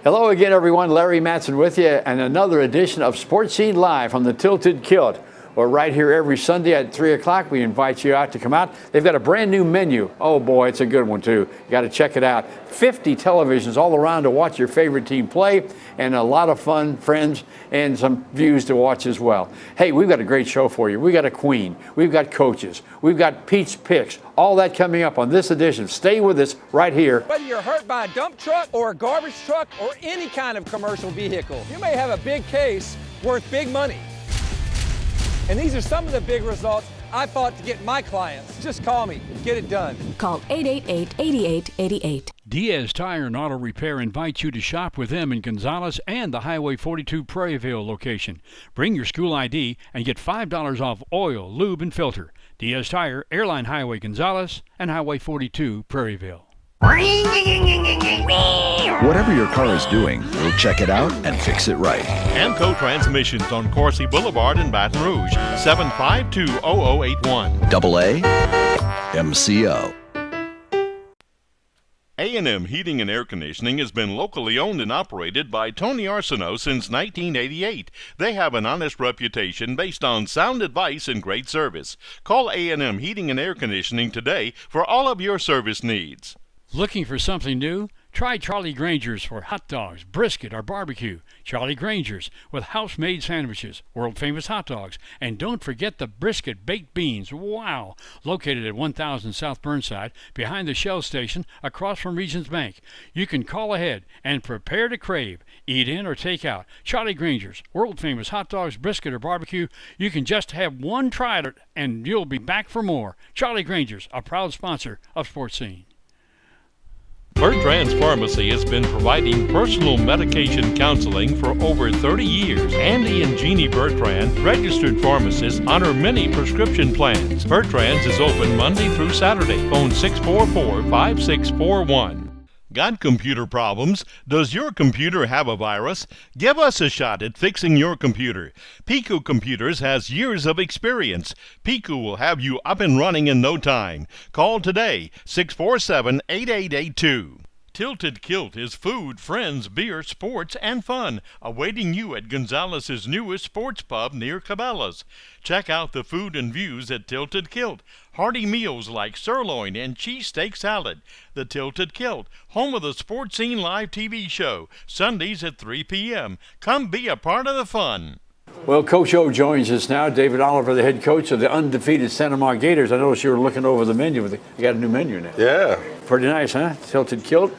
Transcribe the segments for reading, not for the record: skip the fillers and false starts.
Hello again, everyone. Larry Matson with you, and another edition of Sports Scene Live from the Tilted Kilt. We're right here every Sunday at 3 o'clock. We invite you out to come out. They've got a brand new menu. Oh, boy, it's a good one, too. You got to check it out. 50 televisions all around to watch your favorite team play, and a lot of fun, friends, and some views to watch as well. Hey, we've got a great show for you. We've got a queen. We've got coaches. We've got Pete's Picks. All that coming up on this edition. Stay with us right here. Whether you're hurt by a dump truck or a garbage truck or any kind of commercial vehicle, you may have a big case worth big money. And these are some of the big results I fought to get my clients. Just call me. Get it done. Call 888-8888. Diaz Tire and Auto Repair invites you to shop with them in Gonzales and the Highway 42 Prairieville location. Bring your school ID and get $5 off oil, lube, and filter. Diaz Tire, Airline Highway Gonzales, and Highway 42 Prairieville. Whatever your car is doing, we'll check it out and fix it right. Amco Transmissions on Coursey Boulevard in Baton Rouge, 752-0081. Double A, MCO. A&M Heating and Air Conditioning has been locally owned and operated by Tony Arsenault since 1988. They have an honest reputation based on sound advice and great service. Call A&M Heating and Air Conditioning today for all of your service needs. Looking for something new? Try Charlie Granger's for hot dogs, brisket, or barbecue. Charlie Granger's with house-made sandwiches, world-famous hot dogs, and don't forget the brisket baked beans. Wow! Located at 1000 South Burnside, behind the Shell station, across from Regions Bank. You can call ahead and prepare to crave. Eat in or take out. Charlie Granger's, world-famous hot dogs, brisket, or barbecue. You can just have one try at it, and you'll be back for more. Charlie Granger's, a proud sponsor of Sports Scene. Bertrand's Pharmacy has been providing personal medication counseling for over 30 years. Andy and Jeannie Bertrand, registered pharmacists, honor many prescription plans. Bertrand's is open Monday through Saturday. Phone 644-5641. Got computer problems? Does your computer have a virus? Give us a shot at fixing your computer. Pico Computers has years of experience. Pico will have you up and running in no time. Call today, 647-8882. Tilted Kilt is food, friends, beer, sports, and fun, awaiting you at Gonzales' newest sports pub near Cabela's. Check out the food and views at Tilted Kilt. Hearty meals like sirloin and cheesesteak salad. The Tilted Kilt, home of the Sports Scene Live TV show, Sundays at 3 p.m. Come be a part of the fun. Well, Coach O joins us now. David Oliver, the head coach of the undefeated Santa Maria Gators. I noticed you were looking over the menu. You got a new menu now. Yeah. Pretty nice, huh? Tilted Kilt.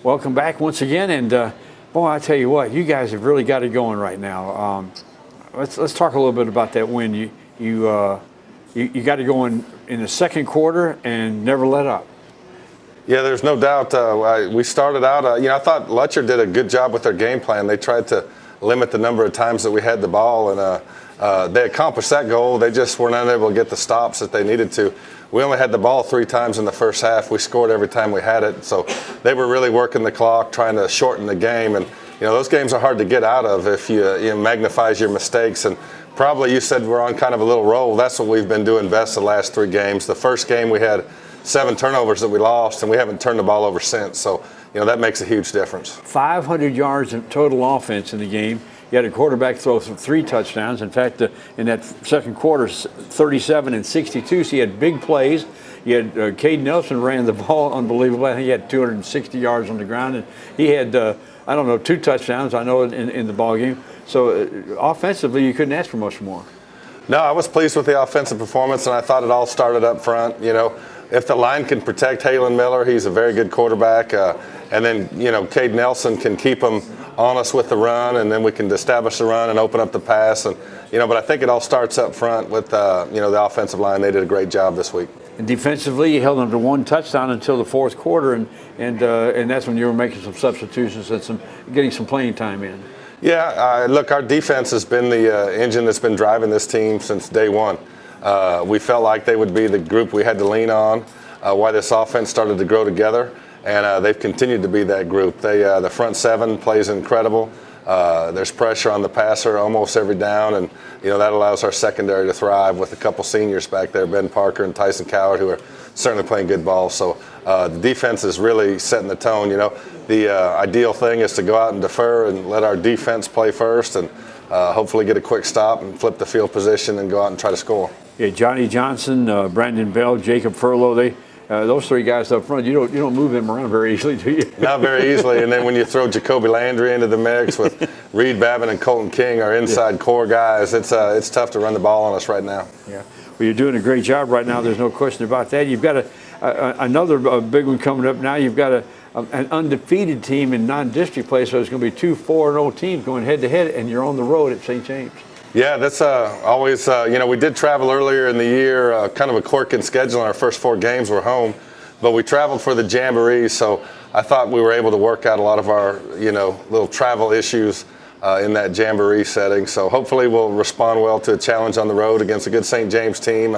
Welcome back once again. And, boy, I tell you what, you guys have really got it going right now. Let's talk a little bit about that win. You got it going in the second quarter and never let up. Yeah, there's no doubt. We started out, I thought Lutcher did a good job with their game plan. They tried to limit the number of times that we had the ball, and they accomplished that goal. They just were not able to get the stops that they needed to. We only had the ball 3 times in the first half. We scored every time we had it. So they were really working the clock, trying to shorten the game. And, those games are hard to get out of if you magnifies your mistakes. And probably you said we're on kind of a little roll. That's what we've been doing best the last 3 games. The first game we had 7 turnovers that we lost, and we haven't turned the ball over since. So, that makes a huge difference. 500 yards in total offense in the game. You had a quarterback throw 3 touchdowns. In fact, in that second quarter, 37 and 62, so you had big plays. You had Cade Nelson ran the ball unbelievable. I think he had 260 yards on the ground, and he had, 2 touchdowns, I know, in the ball game. So offensively, you couldn't ask for much more. No, I was pleased with the offensive performance, and I thought it all started up front. If the line can protect Halen Miller, he's a very good quarterback. And then, Cade Nelson can keep him on us with the run, and then we can establish the run and open up the pass. And, but I think it all starts up front with, the offensive line. They did a great job this week. And defensively, you held them to 1 touchdown until the fourth quarter, and that's when you were making some substitutions and getting some playing time in. Yeah, look, our defense has been the engine that's been driving this team since day one. We felt like they would be the group we had to lean on, why this offense started to grow together, and they've continued to be that group. The front 7 plays incredible. There's pressure on the passer almost every down, and that allows our secondary to thrive with a couple seniors back there, Ben Parker and Tyson Coward, who are certainly playing good ball. So the defense is really setting the tone. You know, the ideal thing is to go out and defer and let our defense play first, and hopefully get a quick stop and flip the field position and go out and try to score. Yeah, Johnny Johnson, Brandon Bell, Jacob Furlow, those three guys up front, you don't move them around very easily, do you? Not very easily. And then when you throw Jacoby Landry into the mix with Reed Babin and Colton King, our inside core guys, it's tough to run the ball on us right now. Yeah. Well, you're doing a great job right now. There's no question about that. You've got another big one coming up now. You've got an undefeated team in non-district play, so it's going to be 2 4-0 teams going head-to-head, and you're on the road at St. James. Yeah, that's always, we did travel earlier in the year, kind of a quirk in schedule, and our first 4 games were home. But we traveled for the Jamboree, so I thought we were able to work out a lot of our, little travel issues in that Jamboree setting. So hopefully we'll respond well to a challenge on the road against a good St. James team.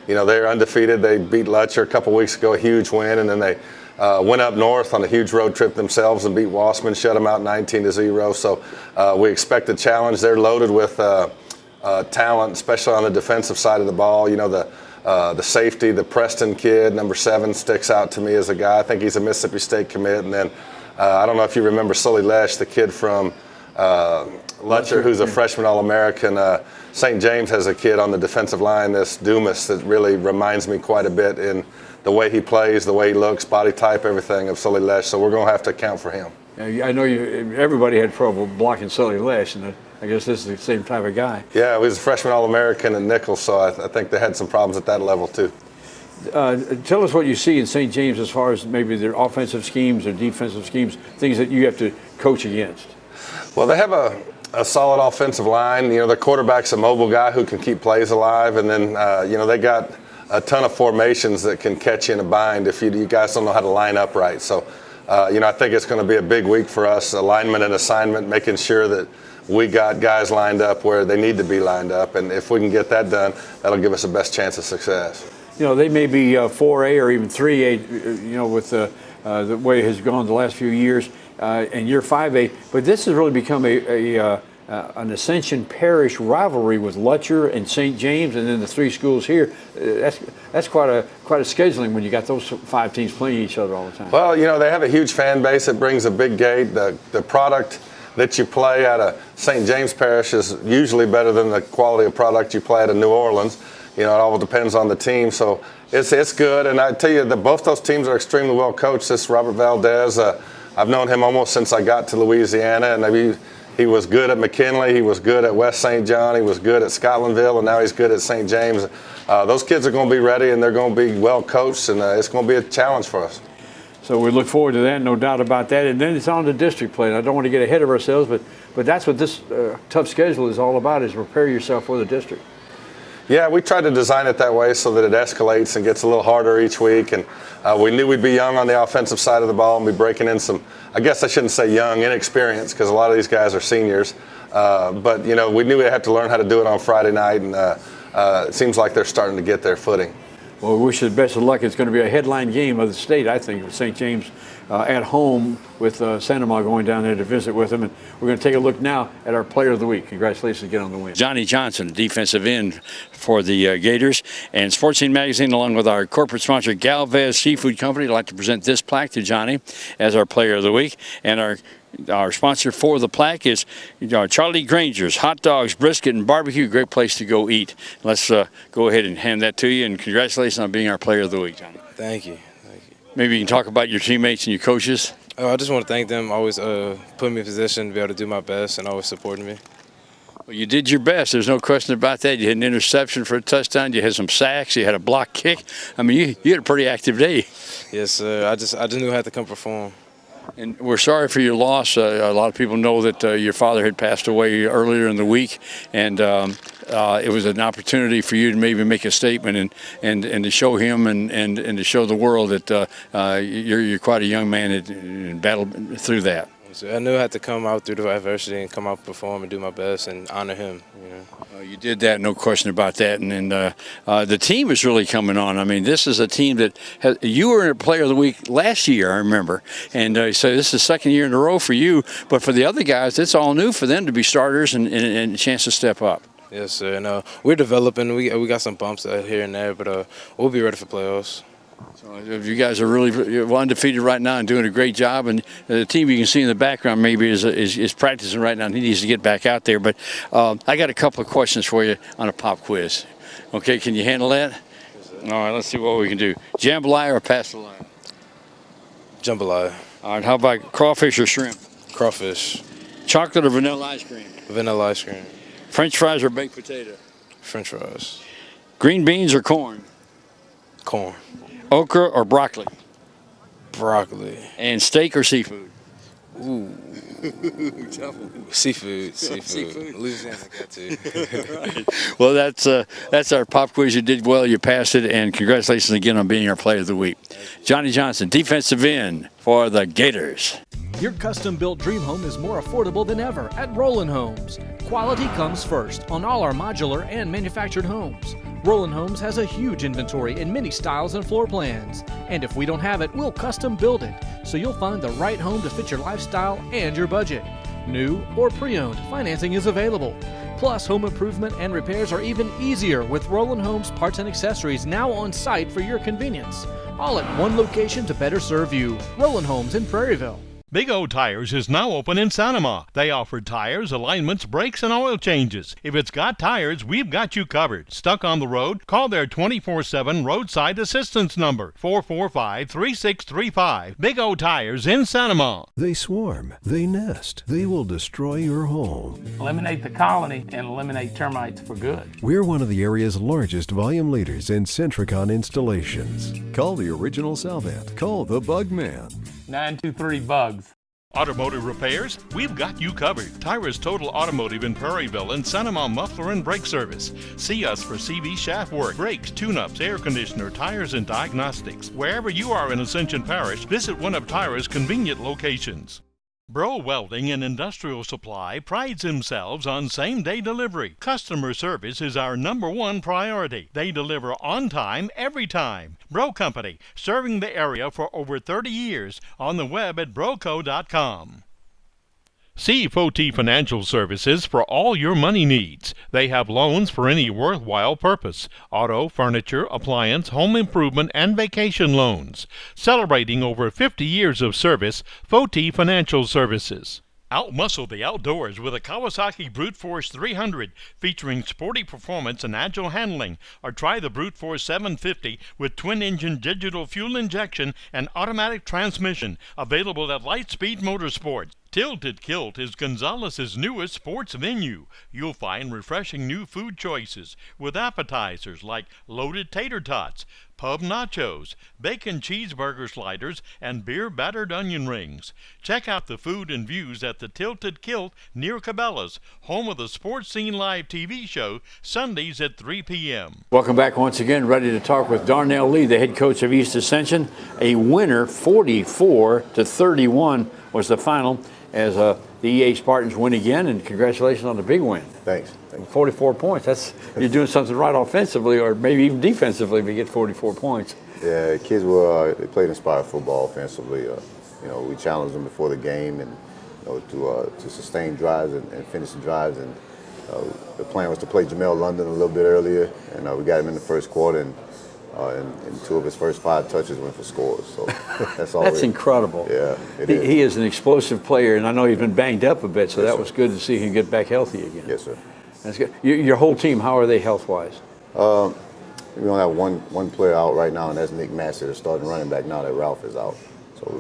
They're undefeated. They beat Lutcher a couple weeks ago, a huge win, and then they went up north on a huge road trip themselves and beat Wassman, shut them out 19-0. So we expect a challenge. They're loaded with talent, especially on the defensive side of the ball. The safety, the Preston kid, number 7, sticks out to me as a guy. I think he's a Mississippi State commit. And then I don't know if you remember Sully Lesh, the kid from Lutcher, who's a freshman All-American. St. James has a kid on the defensive line, this Dumas, that really reminds me quite a bit in the way he plays, the way he looks, body type, everything of Sully Lesh. So we're going to have to account for him. I know everybody had trouble blocking Sully Lesh, and I guess this is the same type of guy. Yeah, he was a freshman All-American at Nichols, so I think they had some problems at that level too. Tell us what you see in St. James as far as maybe their offensive schemes or defensive schemes, things that you have to coach against. Well, they have a solid offensive line. Their quarterback's a mobile guy who can keep plays alive, and then they got a ton of formations that can catch you in a bind if you guys don't know how to line up right. So, I think it's going to be a big week for us, alignment and assignment, making sure that we got guys lined up where they need to be lined up. And if we can get that done, that'll give us the best chance of success. They may be 4A or even 3A, with the way it has gone the last few years, and you're 5A. But this has really become an Ascension Parish rivalry with Lutcher and St. James, and then the 3 schools here. That's quite a scheduling when you got those 5 teams playing each other all the time. Well, they have a huge fan base. It brings a big gate. The product that you play out of St. James Parish is usually better than the quality of product you play out of New Orleans. It all depends on the team. So it's good. And I tell you that both those teams are extremely well coached. This Robert Valdez, I've known him almost since I got to Louisiana, and he was good at McKinley, he was good at West St. John, he was good at Scotlandville, and now he's good at St. James. Those kids are going to be ready, and they're going to be well coached, and it's going to be a challenge for us. So we look forward to that, no doubt about that. And then it's on to district play. And I don't want to get ahead of ourselves, but that's what this tough schedule is all about, is prepare yourself for the district. Yeah, we tried to design it that way so that it escalates and gets a little harder each week. And we knew we'd be young on the offensive side of the ball and be breaking in some, I guess I shouldn't say young, inexperienced, because a lot of these guys are seniors. But we knew we'd have to learn how to do it on Friday night, and it seems like they're starting to get their footing. Well, we wish you the best of luck. It's going to be a headline game of the state, I think, with St. James at home, with Santa Ma going down there to visit with them. And we're going to take a look now at our Player of the Week. Congratulations again on the win. Johnny Johnson, defensive end for the Gators. And Sports Scene Magazine, along with our corporate sponsor, Galvez Seafood Company, would like to present this plaque to Johnny as our Player of the Week. And our sponsor for the plaque is Charlie Granger's Hot Dogs, Brisket, and Barbecue. Great place to go eat. Let's go ahead and hand that to you. And congratulations on being our Player of the Week, Johnny. Thank you. Maybe you can talk about your teammates and your coaches. I just want to thank them. Always putting me in a position to be able to do my best and always supporting me. Well, you did your best. There's no question about that. You had an interception for a touchdown. You had some sacks. You had a block kick. I mean, you had a pretty active day. Yes, sir. I just knew I had to come perform. And we're sorry for your loss. A lot of people know that your father had passed away earlier in the week, and it was an opportunity for you to maybe make a statement and to show him and to show the world that you're quite a young man and battled through that. So I knew I had to come out through the adversity and come out, perform, and do my best and honor him. You did that, no question about that. And the team is really coming on. I mean, this is a team that you were a Player of the Week last year, I remember. And so this is the second year in a row for you. But for the other guys, it's all new for them to be starters and a chance to step up. Yes, sir. And we're developing. We got some bumps here and there, but we'll be ready for playoffs. So you guys are really undefeated right now and doing a great job. And the team you can see in the background maybe is practicing right now. And he needs to get back out there. But I got a couple of questions for you on a pop quiz. Okay, can you handle that? All right, let's see what we can do. Jambalaya or pastelaia? Jambalaya. All right, how about crawfish or shrimp? Crawfish. Chocolate or vanilla ice cream? Vanilla ice cream. French fries or baked potato? French fries. Green beans or corn? Corn. Okra or broccoli? Broccoli. And steak or seafood? Ooh. Seafood. Seafood. Louisiana got to. Right. Well, that's our pop quiz. You did well. You passed it, and congratulations again on being our Player of the Week. Johnny Johnson, defensive end for the Gators. Your custom-built dream home is more affordable than ever at Roland Homes. Quality comes first on all our modular and manufactured homes. Roland Homes has a huge inventory in many styles and floor plans. And if we don't have it, we'll custom build it, so you'll find the right home to fit your lifestyle and your budget. New or pre-owned, financing is available. Plus, home improvement and repairs are even easier with Roland Homes parts and accessories now on site for your convenience. All at one location to better serve you. Roland Homes in Prairieville. Big O Tires is now open in Sanama. They offer tires, alignments, brakes, and oil changes. If it's got tires, we've got you covered. Stuck on the road? Call their 24/7 roadside assistance number, 445-3635. Big O Tires in Sanama. They swarm. They nest. They will destroy your home. Eliminate the colony and eliminate termites for good. We're one of the area's largest volume leaders in Centricon installations. Call the original Salvant. Call the Bug Man. 923-BUGS. Automotive repairs? We've got you covered. Tyrus Total Automotive in Prairieville and Sanama Muffler and Brake Service. See us for CV shaft work, brakes, tune-ups, air conditioner, tires, and diagnostics. Wherever you are in Ascension Parish, visit one of Tyrus' convenient locations. Bro Welding and Industrial Supply prides themselves on same-day delivery. Customer service is our #1 priority. They deliver on time, every time. Bro Company, serving the area for over 30 years. On the web at broco.com. See Foti Financial Services for all your money needs. They have loans for any worthwhile purpose: auto, furniture, appliance, home improvement, and vacation loans. Celebrating over 50 years of service, Foti Financial Services. Outmuscle the outdoors with a Kawasaki Brute Force 300 featuring sporty performance and agile handling, or try the Brute Force 750 with twin-engine digital fuel injection and automatic transmission, available at Lightspeed Motorsports. Tilted Kilt is Gonzales' newest sports venue. You'll find refreshing new food choices with appetizers like loaded tater tots, pub nachos, bacon cheeseburger sliders, and beer battered onion rings. Check out the food and views at the Tilted Kilt near Cabela's, home of the Sports Scene Live TV show, Sundays at 3 p.m. Welcome back once again. Ready to talk with Darnell Lee, the head coach of East Ascension. A winner, 44-31 was the final, as the EA Spartans win again, and congratulations on the big win. Thanks. 44 points. You're doing something right offensively, or maybe even defensively, if you get 44 points. Yeah, kids they played inspired football offensively. We challenged them before the game, and to sustain drives and finish the drives. And the plan was to play Jamel London a little bit earlier, and we got him in the first quarter, and 2 of his first 5 touches went for scores. So that's all. That's incredible. Yeah, he is an explosive player, and I know he's been banged up a bit, so yes, that was good to see him get back healthy again. Yes, sir. That's good. Your whole team, how are they health-wise? We only have one player out right now, and that's Nick Massey, the starting running back, now that Ralph is out. So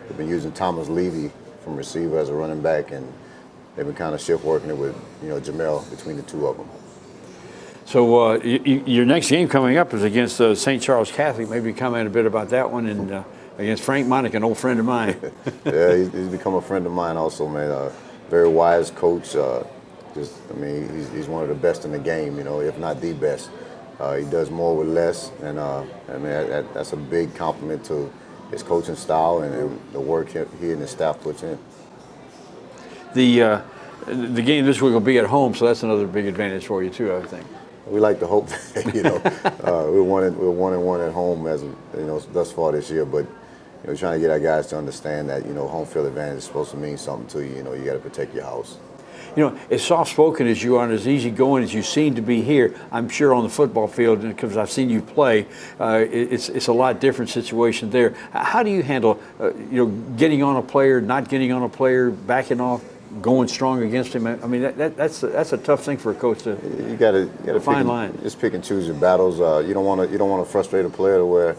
we've been using Thomas Levy from receiver as a running back, and they've been kind of shift working it with Jamel between the 2 of them. So your next game coming up is against St. Charles Catholic. Maybe comment a bit about that one, and against Frank Monick, an old friend of mine. Yeah, he's become a friend of mine also, man. Very wise coach. He's one of the best in the game, if not the best. He does more with less, and that's a big compliment to his coaching style and the work he and his staff puts in. The game this week will be at home, so that's another big advantage for you too, I think. We like to hope that, we're 1-1 at home as thus far this year, but trying to get our guys to understand that home field advantage is supposed to mean something to you. You got to protect your house. You know, as soft-spoken as you are and as easygoing as you seem to be here, I'm sure on the football field, because I've seen you play, it's a lot different situation there. How do you handle, getting on a player, not getting on a player, backing off, going strong against him? I mean, that's a tough thing for a coach to. You got to fine line. Just pick and choose your battles. You don't want to frustrate a player to where,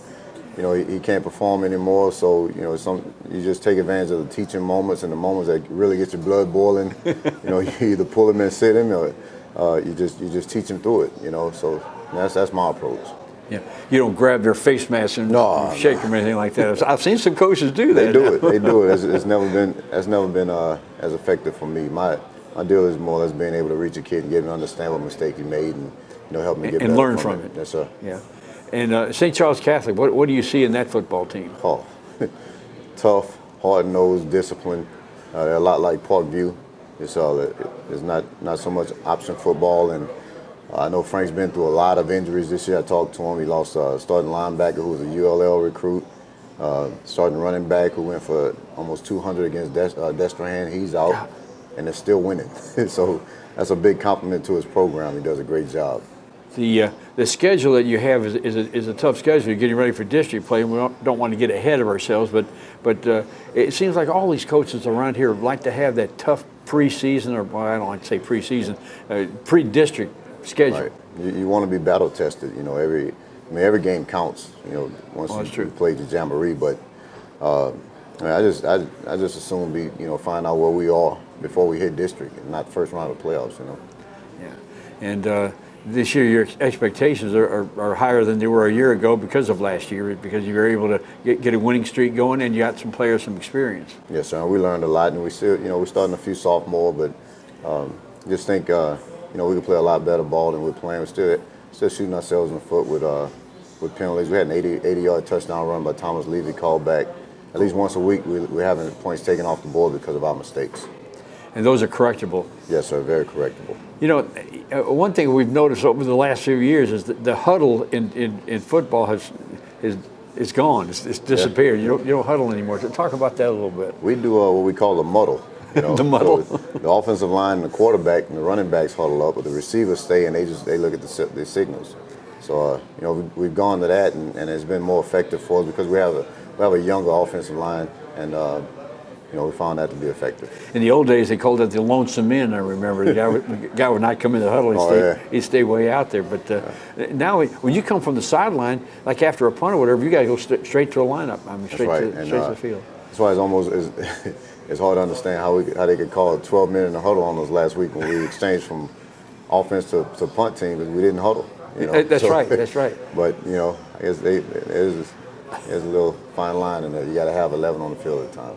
he can't perform anymore. So you just take advantage of the teaching moments and the moments that really get your blood boiling. You either pull him and sit him, or you just teach him through it. So that's my approach. Yeah, you don't grab their face mask and shake them or anything like that. I've seen some coaches do that. They do it. They do it. It's never been as effective for me. My deal is more or less being able to reach a kid and get him to understand what mistake he made and help him get better and learn from it. Yes, sir. Yeah. And St. Charles Catholic, what do you see in that football team? Oh, tough, hard-nosed, disciplined. They're a lot like Parkview. It's not so much option football, and I know Frank's been through a lot of injuries this year. I talked to him. He lost a starting linebacker who was a ULL recruit, starting running back who went for almost 200 against Destrehan. He's out, and they're still winning. So that's a big compliment to his program. He does a great job. The schedule that you have is a tough schedule. You're getting ready for district play, and we don't want to get ahead of ourselves, but it seems like all these coaches around here like to have that tough preseason, or I don't like to say preseason, pre-district schedule. Right. You want to be battle tested. Every game counts. Once you play the jamboree, but I just assume find out where we are before we hit district, and not the first round of playoffs. Yeah, and this year your expectations are higher than they were a year ago because of last year, because you were able to get a winning streak going, and you got some players some experience. Yes, sir. We learned a lot, and we still we're starting a few sophomore, but just think we can play a lot better ball than we're playing. We're still shooting ourselves in the foot with penalties. We had an 80-yard touchdown run by Thomas Levy called back. At least once a week, we're having points taken off the board because of our mistakes. And those are correctable. Yes, sir, very correctable. One thing we've noticed over the last few years is that the huddle in football is gone. It's disappeared. Yeah. You don't huddle anymore. So talk about that a little bit. We do what we call the muddle. The muddle. So the offensive line, and the quarterback, and the running backs huddle up, but the receivers stay and they look at the signals. So we've gone to that, and it's been more effective for us because we have a younger offensive line, and we found that to be effective. In the old days, they called it the lonesome men. I remember the guy would not come in the huddle. He'd stay way out there. But now, when you come from the sideline, like after a punt or whatever, you got to go straight to a lineup. Straight to the field. That's why it's hard to understand how they could call 12 men in the huddle on us last week when we exchanged from offense to punt team because we didn't huddle. That's right. That's right. But I guess there's a little fine line in there. You got to have 11 on the field at a time.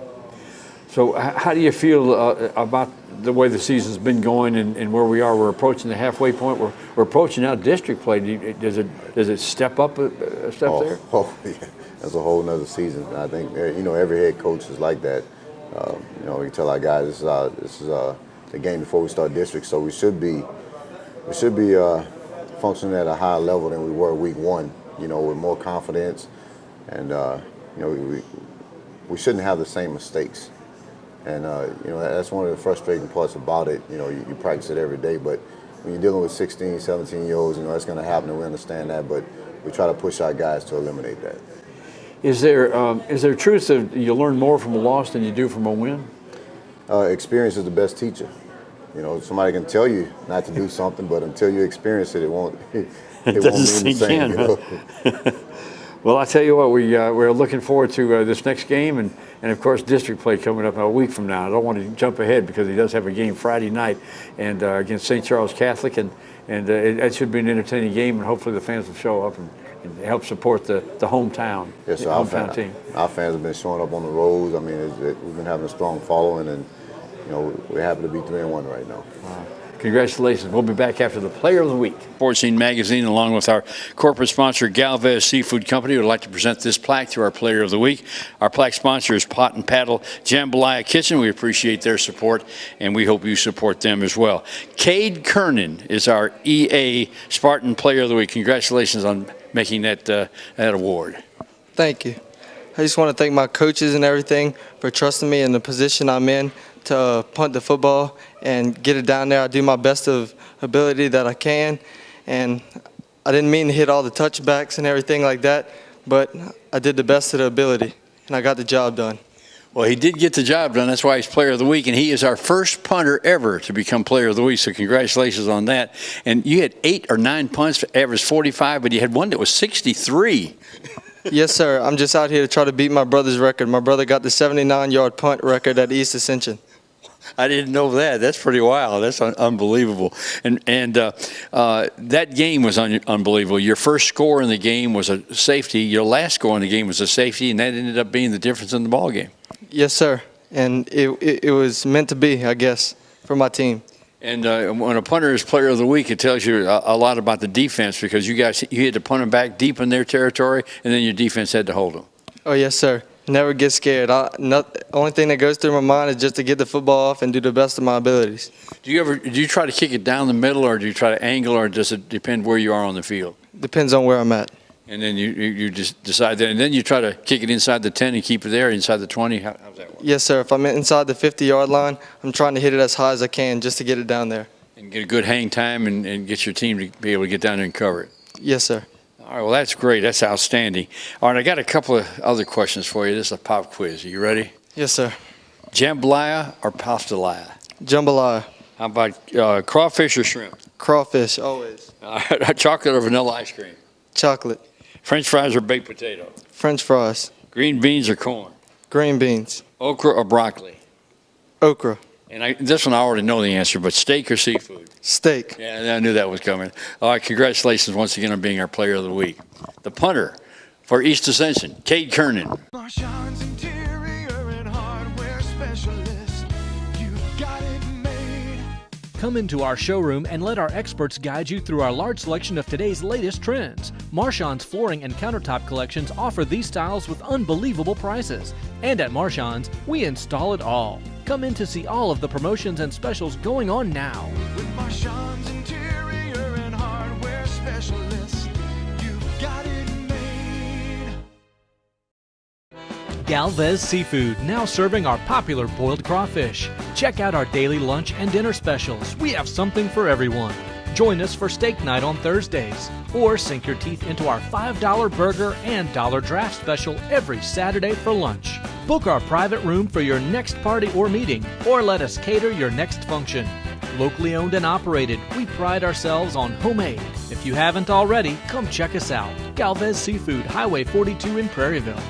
So how do you feel about the way the season's been going and where we are? We're approaching the halfway point. We're approaching now district play. Does it step up a step there? Oh, yeah. That's a whole nother season. I think every head coach is like that. We tell our guys this is the game before we start district, so we should be functioning at a higher level than we were week one. With more confidence, and we shouldn't have the same mistakes. And that's one of the frustrating parts about it. You practice it every day, but when you're dealing with 16, 17-year-olds, that's going to happen, and we understand that. But we try to push our guys to eliminate that. Is there truth that you learn more from a loss than you do from a win? Experience is the best teacher. Somebody can tell you not to do something, but until you experience it, it won't mean the same. Huh? Well, I tell you what, we're looking forward to this next game, and of course district play coming up a week from now. I don't want to jump ahead because he does have a game Friday night and against St. Charles Catholic, and it should be an entertaining game, and hopefully the fans will show up and help support the hometown. Yes, sir. Hometown team. Our fans have been showing up on the roads. We've been having a strong following, and we're happy to be 3-1 right now. Wow. Congratulations. We'll be back after the Player of the Week. Sports Scene Magazine, along with our corporate sponsor, Galvez Seafood Company, would like to present this plaque to our Player of the Week. Our plaque sponsor is Pot and Paddle Jambalaya Kitchen. We appreciate their support, and we hope you support them as well. Cade Kernan is our EA Spartan Player of the Week. Congratulations on making that award. Thank you. I just want to thank my coaches and everything for trusting me in the position I'm in to punt the football and get it down there. I do my best of ability that I can, and I didn't mean to hit all the touchbacks and everything like that, but I did the best of the ability, and I got the job done. Well, he did get the job done. That's why he's Player of the Week, and he is our first punter ever to become Player of the Week, so congratulations on that. And you had 8 or 9 punts, average 45, but you had one that was 63. Yes, sir. I'm just out here to try to beat my brother's record. My brother got the 79-yard punt record at East Ascension. I didn't know that. That's pretty wild. That's unbelievable. And that game was unbelievable. Your first score in the game was a safety. Your last score in the game was a safety, and that ended up being the difference in the ball game. Yes, sir. And it was meant to be, I guess, for my team. And when a punter is Player of the Week, it tells you a lot about the defense, because you had to punt them back deep in their territory, and then your defense had to hold them. Oh, yes, sir. Never get scared. Only thing that goes through my mind is just to get the football off and do the best of my abilities. Do you try to kick it down the middle, or do you try to angle, or does it depend where you are on the field? Depends on where I'm at. And then you just decide that, and then you try to kick it inside the 10 and keep it there, inside the 20. How's that work? Yes, sir. If I'm inside the 50-yard line, I'm trying to hit it as high as I can just to get it down there. And get a good hang time and get your team to be able to get down there and cover it. Yes, sir. All right, well, that's great. That's outstanding. All right, I got a couple of other questions for you. This is a pop quiz. Are you ready? Yes, sir. Jambalaya or pastelaya? Jambalaya. How about crawfish or shrimp? Crawfish, always. Chocolate or vanilla ice cream? Chocolate. French fries or baked potato? French fries. Green beans or corn? Green beans. Okra or broccoli? Okra. And this one I already know the answer, but steak or seafood? Steak. Yeah, I knew that was coming. All right, congratulations once again on being our Player of the Week. The punter for East Ascension, Cade Kernan. Marchand's Interior and Hardware Specialist. You got it made. Come into our showroom and let our experts guide you through our large selection of today's latest trends. Marchand's flooring and countertop collections offer these styles with unbelievable prices. And at Marchand's, we install it all. Come in to see all of the promotions and specials going on now. With Marchand's Interior and Hardware Specialist, you got it made. Galvez Seafood, now serving our popular boiled crawfish. Check out our daily lunch and dinner specials. We have something for everyone. Join us for steak night on Thursdays, or sink your teeth into our $5 burger and dollar draft special every Saturday for lunch. Book our private room for your next party or meeting, or let us cater your next function. Locally owned and operated, we pride ourselves on homemade. If you haven't already, come check us out. Galvez Seafood, Highway 42 in Prairieville.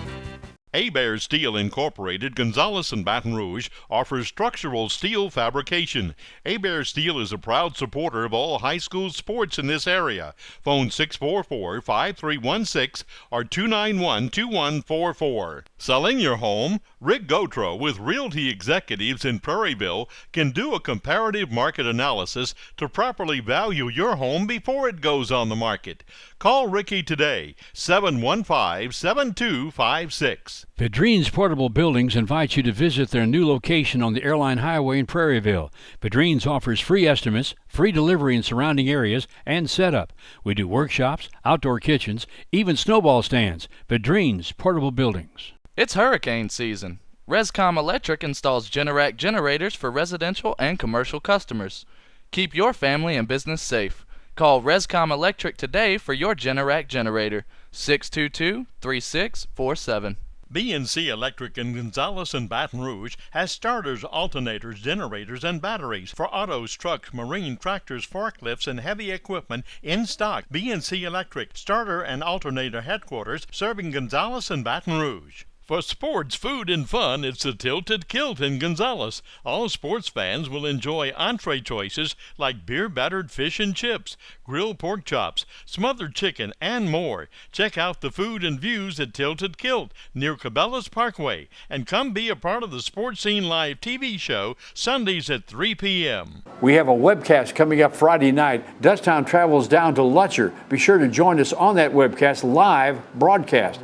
Hebert Steel Incorporated, Gonzales and Baton Rouge, offers structural steel fabrication. Hebert Steel is a proud supporter of all high school sports in this area. Phone 644-5316 or 291-2144. Selling your home? Rick Gotro with Realty Executives in Prairieville can do a comparative market analysis to properly value your home before it goes on the market. Call Ricky today, 715-7256. Pedrine's Portable Buildings invites you to visit their new location on the Airline Highway in Prairieville. Pedrine's offers free estimates, free delivery in surrounding areas, and setup. We do workshops, outdoor kitchens, even snowball stands. Pedrine's Portable Buildings. It's hurricane season. Rescom Electric installs Generac generators for residential and commercial customers. Keep your family and business safe. Call Rescom Electric today for your Generac generator, 622-3647. BNC Electric in Gonzales and Baton Rouge has starters, alternators, generators, and batteries for autos, trucks, marine, tractors, forklifts, and heavy equipment in stock. BNC Electric, starter and alternator headquarters, serving Gonzales and Baton Rouge. For sports, food, and fun, it's the Tilted Kilt in Gonzales. All sports fans will enjoy entree choices like beer-battered fish and chips, grilled pork chops, smothered chicken, and more. Check out the food and views at Tilted Kilt near Cabela's Parkway, and come be a part of the Sports Scene Live TV show Sundays at 3 p.m. We have a webcast coming up Friday night. Dutchtown travels down to Lutcher. Be sure to join us on that webcast live broadcast.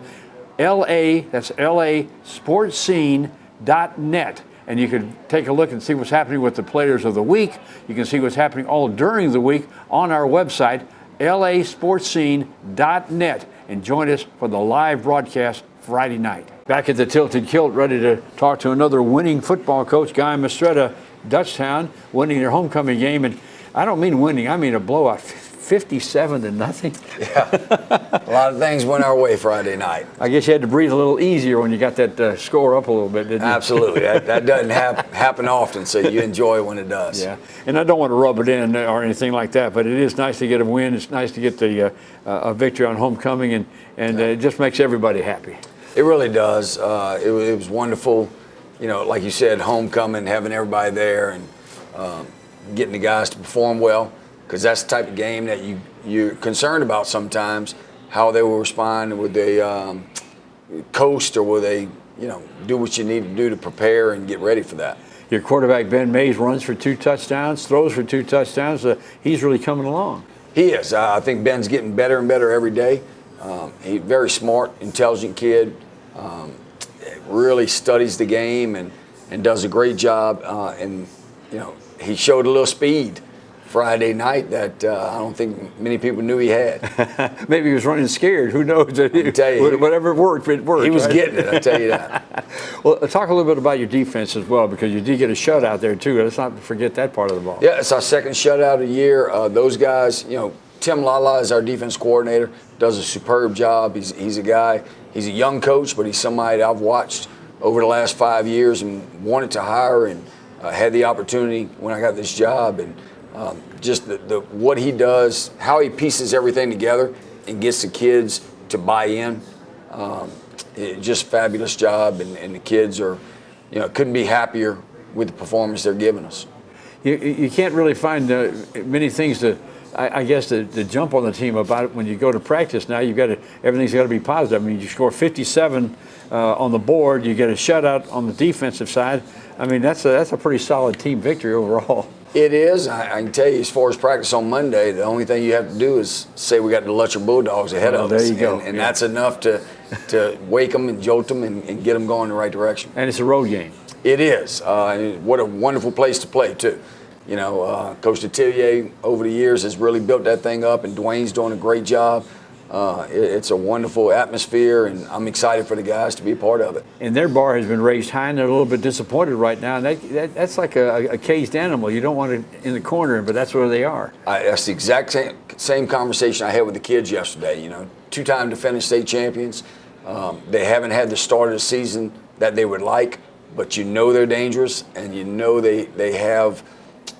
that's LASportsScene.net. And you can take a look and see what's happening with the Players of the Week. You can see what's happening all during the week on our website, LASportsScene.net. And join us for the live broadcast Friday night. Back at the Tilted Kilt, ready to talk to another winning football coach, Guy Mistretta, Dutchtown, winning their homecoming game. And I don't mean winning, I mean a blowout, 57-0. Yeah, a lot of things went our way Friday night. I guess you had to breathe a little easier when you got that score up a little bit, didn't you? Absolutely. That doesn't happen often, so you enjoy when it does. Yeah, and I don't want to rub it in or anything like that, but it is nice to get a win. It's nice to get the a victory on homecoming, and it just makes everybody happy. It really does. It was wonderful, you know, like you said, homecoming, having everybody there, and getting the guys to perform well, because that's the type of game that you're concerned about sometimes, how they will respond. Would they coast, or will they, you know, do what you need to do to prepare and get ready for that? Your quarterback, Ben Mays, runs for 2 touchdowns, throws for 2 touchdowns. He's really coming along. He is. I think Ben's getting better and better every day. He's very smart, intelligent kid. Really studies the game and does a great job. And you know, he showed a little speed Friday night that I don't think many people knew he had. Maybe he was running scared. Who knows? I tell you, whatever worked, it worked. He was right? getting it. I tell you that. Well, talk a little bit about your defense as well, because you did get a shutout there too. Let's not forget that part of the ball. Yeah, it's our second shutout of the year. Those guys, you know, Tim Lala is our defense coordinator. Does a superb job. He's a guy. He's a young coach, but he's somebody that I've watched over the last 5 years and wanted to hire, and had the opportunity when I got this job. And just the what he does, how he pieces everything together and gets the kids to buy in. Just fabulous job, and the kids are, you know, couldn't be happier with the performance they're giving us. You can't really find many things to, I guess, to jump on the team about it when you go to practice. Now you've got to, everything's got to be positive. I mean, you score 57 on the board, you get a shutout on the defensive side. I mean, that's a pretty solid team victory overall. It is. I can tell you, as far as practice on Monday, the only thing you have to do is say we got the Lutcher Bulldogs ahead of us. There you go. And that's enough to wake them and jolt them and get them going in the right direction. And it's a road game. It is. What a wonderful place to play, too. You know, Coach Detillier over the years has really built that thing up, and Dwayne's doing a great job. It's a wonderful atmosphere, and I'm excited for the guys to be a part of it. And their bar has been raised high, and they're a little bit disappointed right now. And that's like a caged animal. You don't want it in the corner, but that's where they are. That's the exact same conversation I had with the kids yesterday. You know, 2-time defending state champions. They haven't had the start of the season that they would like, but you know they're dangerous, and you know they have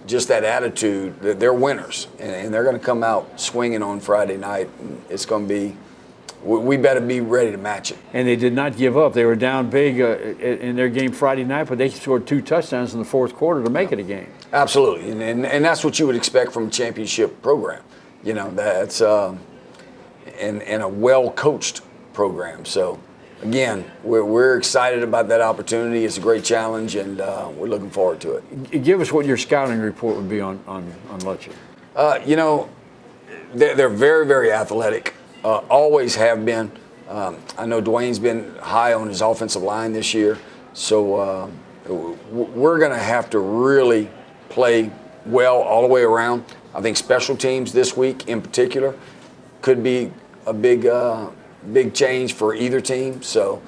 just that attitude that they're winners, and they're going to come out swinging on Friday night. It's going to be, we better be ready to match it. And they did not give up. They were down big in their game Friday night, but they scored 2 touchdowns in the fourth quarter to make it a game. Absolutely, and that's what you would expect from a championship program. You know, that's and a well-coached program. So, again, we're excited about that opportunity. It's a great challenge, and we're looking forward to it. Give us what your scouting report would be on Lutcher. You know, they're very, very athletic. Always have been. I know Dwayne's been high on his offensive line this year, so we're going to have to really play well all the way around. I think special teams this week in particular could be a big change for either team. So,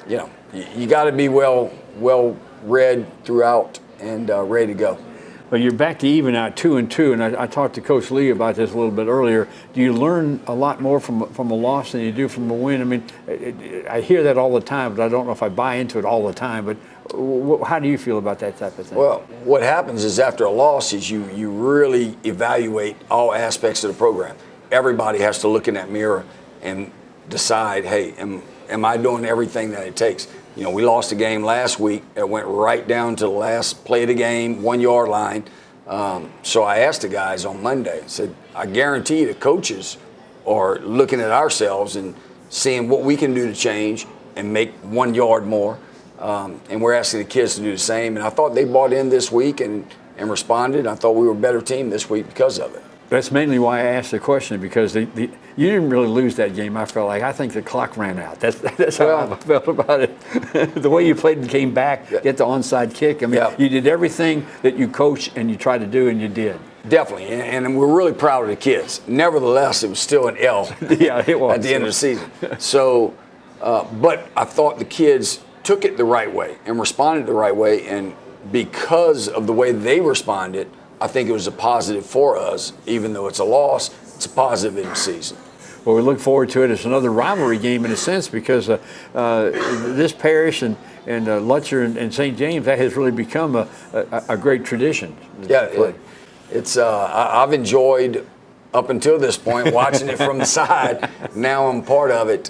you know, you got to be well read throughout and ready to go. But you're back to even out 2-2, and I talked to Coach Lee about this a little bit earlier. Do you learn a lot more from a loss than you do from a win? I mean, I hear that all the time, but I don't know if I buy into it all the time. But how do you feel about that type of thing? Well, what happens is after a loss is you really evaluate all aspects of the program. Everybody has to look in that mirror and decide, hey, am I doing everything that it takes? You know, we lost a game last week that went right down to the last play of the game, 1 yard line. So I asked the guys on Monday, I said, I guarantee the coaches are looking at ourselves and seeing what we can do to change and make 1 yard more. And we're asking the kids to do the same. And I thought they bought in this week and responded. I thought we were a better team this week because of it. That's mainly why I asked the question, because you didn't really lose that game. I felt like, I think the clock ran out. That's how I felt about it. The way you played and came back, get the onside kick. I mean, you did everything that you coached and you tried to do, and you did. Definitely, and we're really proud of the kids. Nevertheless, it was still an L. Yeah, it was. At the end of the season. So, But I thought the kids took it the right way and responded the right way. And because of the way they responded, I think it was a positive for us. Even though it's a loss, it's a positive in the season. Well, we look forward to it. It's another rivalry game in a sense because this parish and Lutcher and St. James, that has really become a great tradition. Yeah, I've enjoyed up until this point watching it from the side. Now I'm part of it.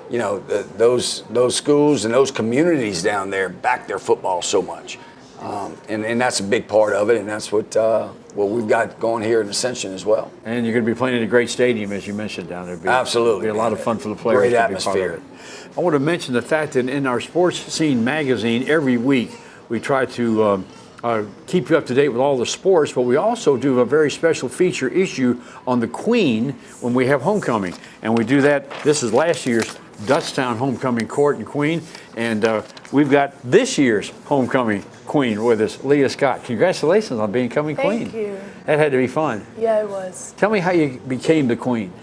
You know, those schools and those communities down there back their football so much, and that's a big part of it. And that's what we've got going here in Ascension as well. And you're going to be playing in a great stadium, as you mentioned, down there. Absolutely, it'll be a lot of fun for the players. Great to atmosphere. Be part of it. I want to mention the fact that in our Sports Scene magazine, every week we try to keep you up to date with all the sports, but we also do a very special feature issue on the Queen when we have homecoming. And we do that. This is last year's Dutchtown Homecoming Court and Queen, and we've got this year's Homecoming Queen with us, Leah Scott. Congratulations on becoming Queen. Thank you. That had to be fun. Yeah, it was. Tell me how you became the Queen.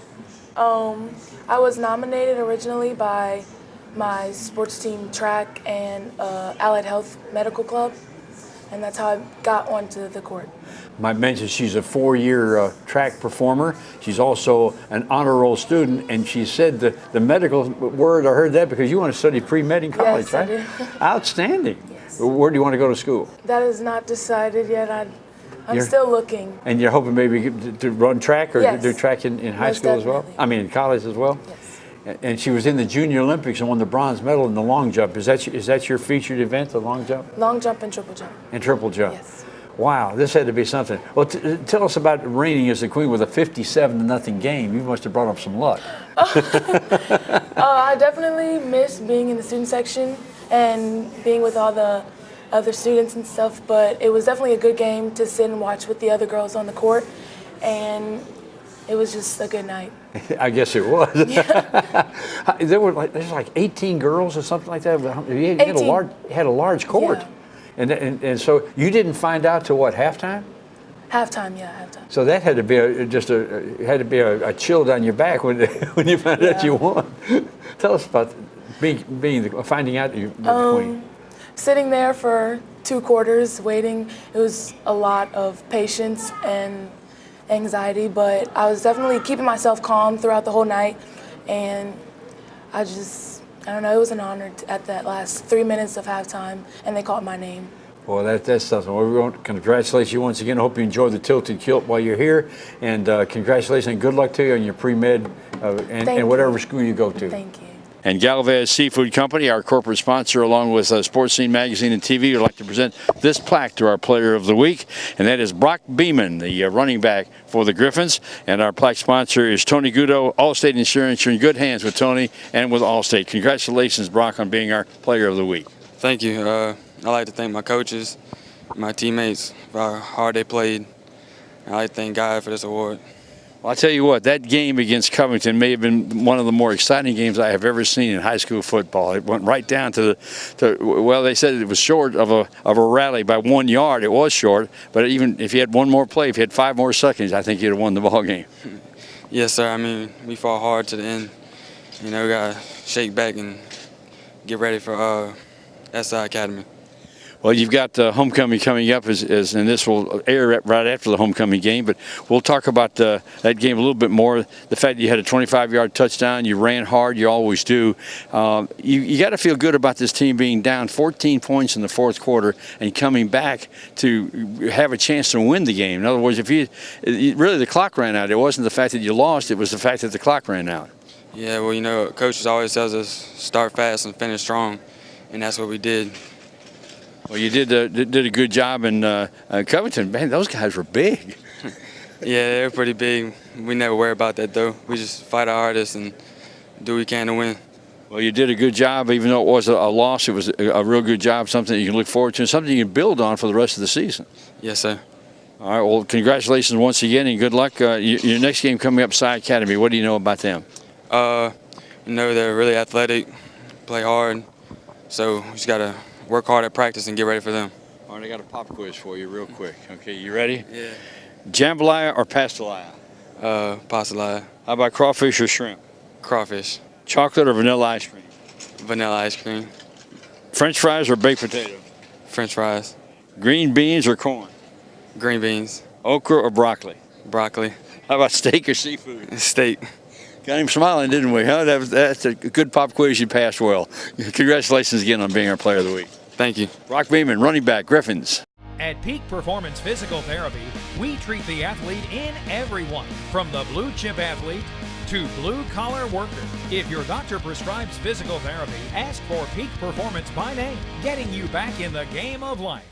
I was nominated originally by my sports team track and Allied Health Medical Club, and that's how I got onto the court. Might mention she's a 4-year track performer. She's also an honor roll student, and she said the medical word, I heard that because you want to study pre-med in college, Yes, right? I do. Outstanding. Yes. Where do you want to go to school? That is not decided yet. I'm You're- still looking. And you're hoping maybe to run track or Yes. do track in high Most school as well? definitely. I mean, in college as well? Yes. And she was in the Junior Olympics and won the bronze medal in the long jump. Is that your featured event, the long jump? Long jump and triple jump. And triple jump? Yes. Wow, this had to be something. Well, tell us about reigning as the Queen with a 57-0 game. You must have brought up some luck. I definitely miss being in the student section and being with all the other students and stuff, but it was definitely a good game to sit and watch with the other girls on the court, and it was just a good night. I guess it was. There's like 18 girls or something like that. You had a large court. Yeah. And so you didn't find out till what, halftime? Halftime, yeah, halftime. So that had to be a chill down your back when you found out you won. Tell us about finding out you were the Queen. Sitting there for 2 quarters waiting, it was a lot of patience and anxiety, but I was definitely keeping myself calm throughout the whole night, and I don't know, it was an honor at that last 3 minutes of halftime, and they called my name. Well, that's something. Well, we want to congratulate you once again. I hope you enjoy the Tilted Kilt while you're here, and congratulations and good luck to you on your pre-med and whatever school you go to. Thank you. And Galvez Seafood Company, our corporate sponsor, along with Sports Scene Magazine and TV, would like to present this plaque to our Player of the Week, and that is Brock Beeman, the running back for the Griffins. And our plaque sponsor is Tony Gudo, Allstate Insurance. You're in good hands with Tony and with Allstate. Congratulations, Brock, on being our Player of the Week. Thank you. I'd like to thank my coaches, my teammates for how hard they played. I'd like to thank God for this award. Well, I'll tell you what, that game against Covington may have been one of the more exciting games I have ever seen in high school football. It went right down well, they said it was short of a rally by 1 yard. It was short, but even if you had one more play, if you had 5 more seconds, I think you'd have won the ball game. Yes, sir. I mean, we fought hard to the end. You know, we got to shake back and get ready for SI Academy. Well, you've got homecoming coming up, and this will air right after the homecoming game. But we'll talk about that game a little bit more. The fact that you had a 25-yard touchdown, you ran hard, you always do. You got to feel good about this team being down 14 points in the fourth quarter and coming back to have a chance to win the game. In other words, really the clock ran out. It wasn't the fact that you lost; it was the fact that the clock ran out. Yeah, well, you know, coaches always tells us start fast and finish strong, and that's what we did. Well, you did a good job in Covington. Man, those guys were big. Yeah, they were pretty big. We never worry about that, though. We just fight our hardest and do what we can to win. Well, you did a good job. Even though it was a loss, it was a real good job, something that you can look forward to, and something you can build on for the rest of the season. Yes, sir. All right, well, congratulations once again, and good luck. Your next game coming up, Psy Academy. What do you know about them? You know, they're really athletic, play hard, so we just got to work hard at practice and get ready for them. All right, I got a pop quiz for you real quick. Okay, you ready? Yeah. Jambalaya or pastelaya? Pastelaya. How about crawfish or shrimp? Crawfish. Chocolate or vanilla ice cream? Vanilla ice cream. French fries or baked potato? French fries. Green beans or corn? Green beans. Okra or broccoli? Broccoli. How about steak or seafood? Steak. Got him smiling, didn't we? Huh? That's a good pop quiz. You passed well. Congratulations again on being our player of the week. Thank you. Brock Beeman, running back, Griffins. At Peak Performance Physical Therapy, we treat the athlete in everyone, from the blue chip athlete to blue collar worker. If your doctor prescribes physical therapy, ask for Peak Performance by name, getting you back in the game of life.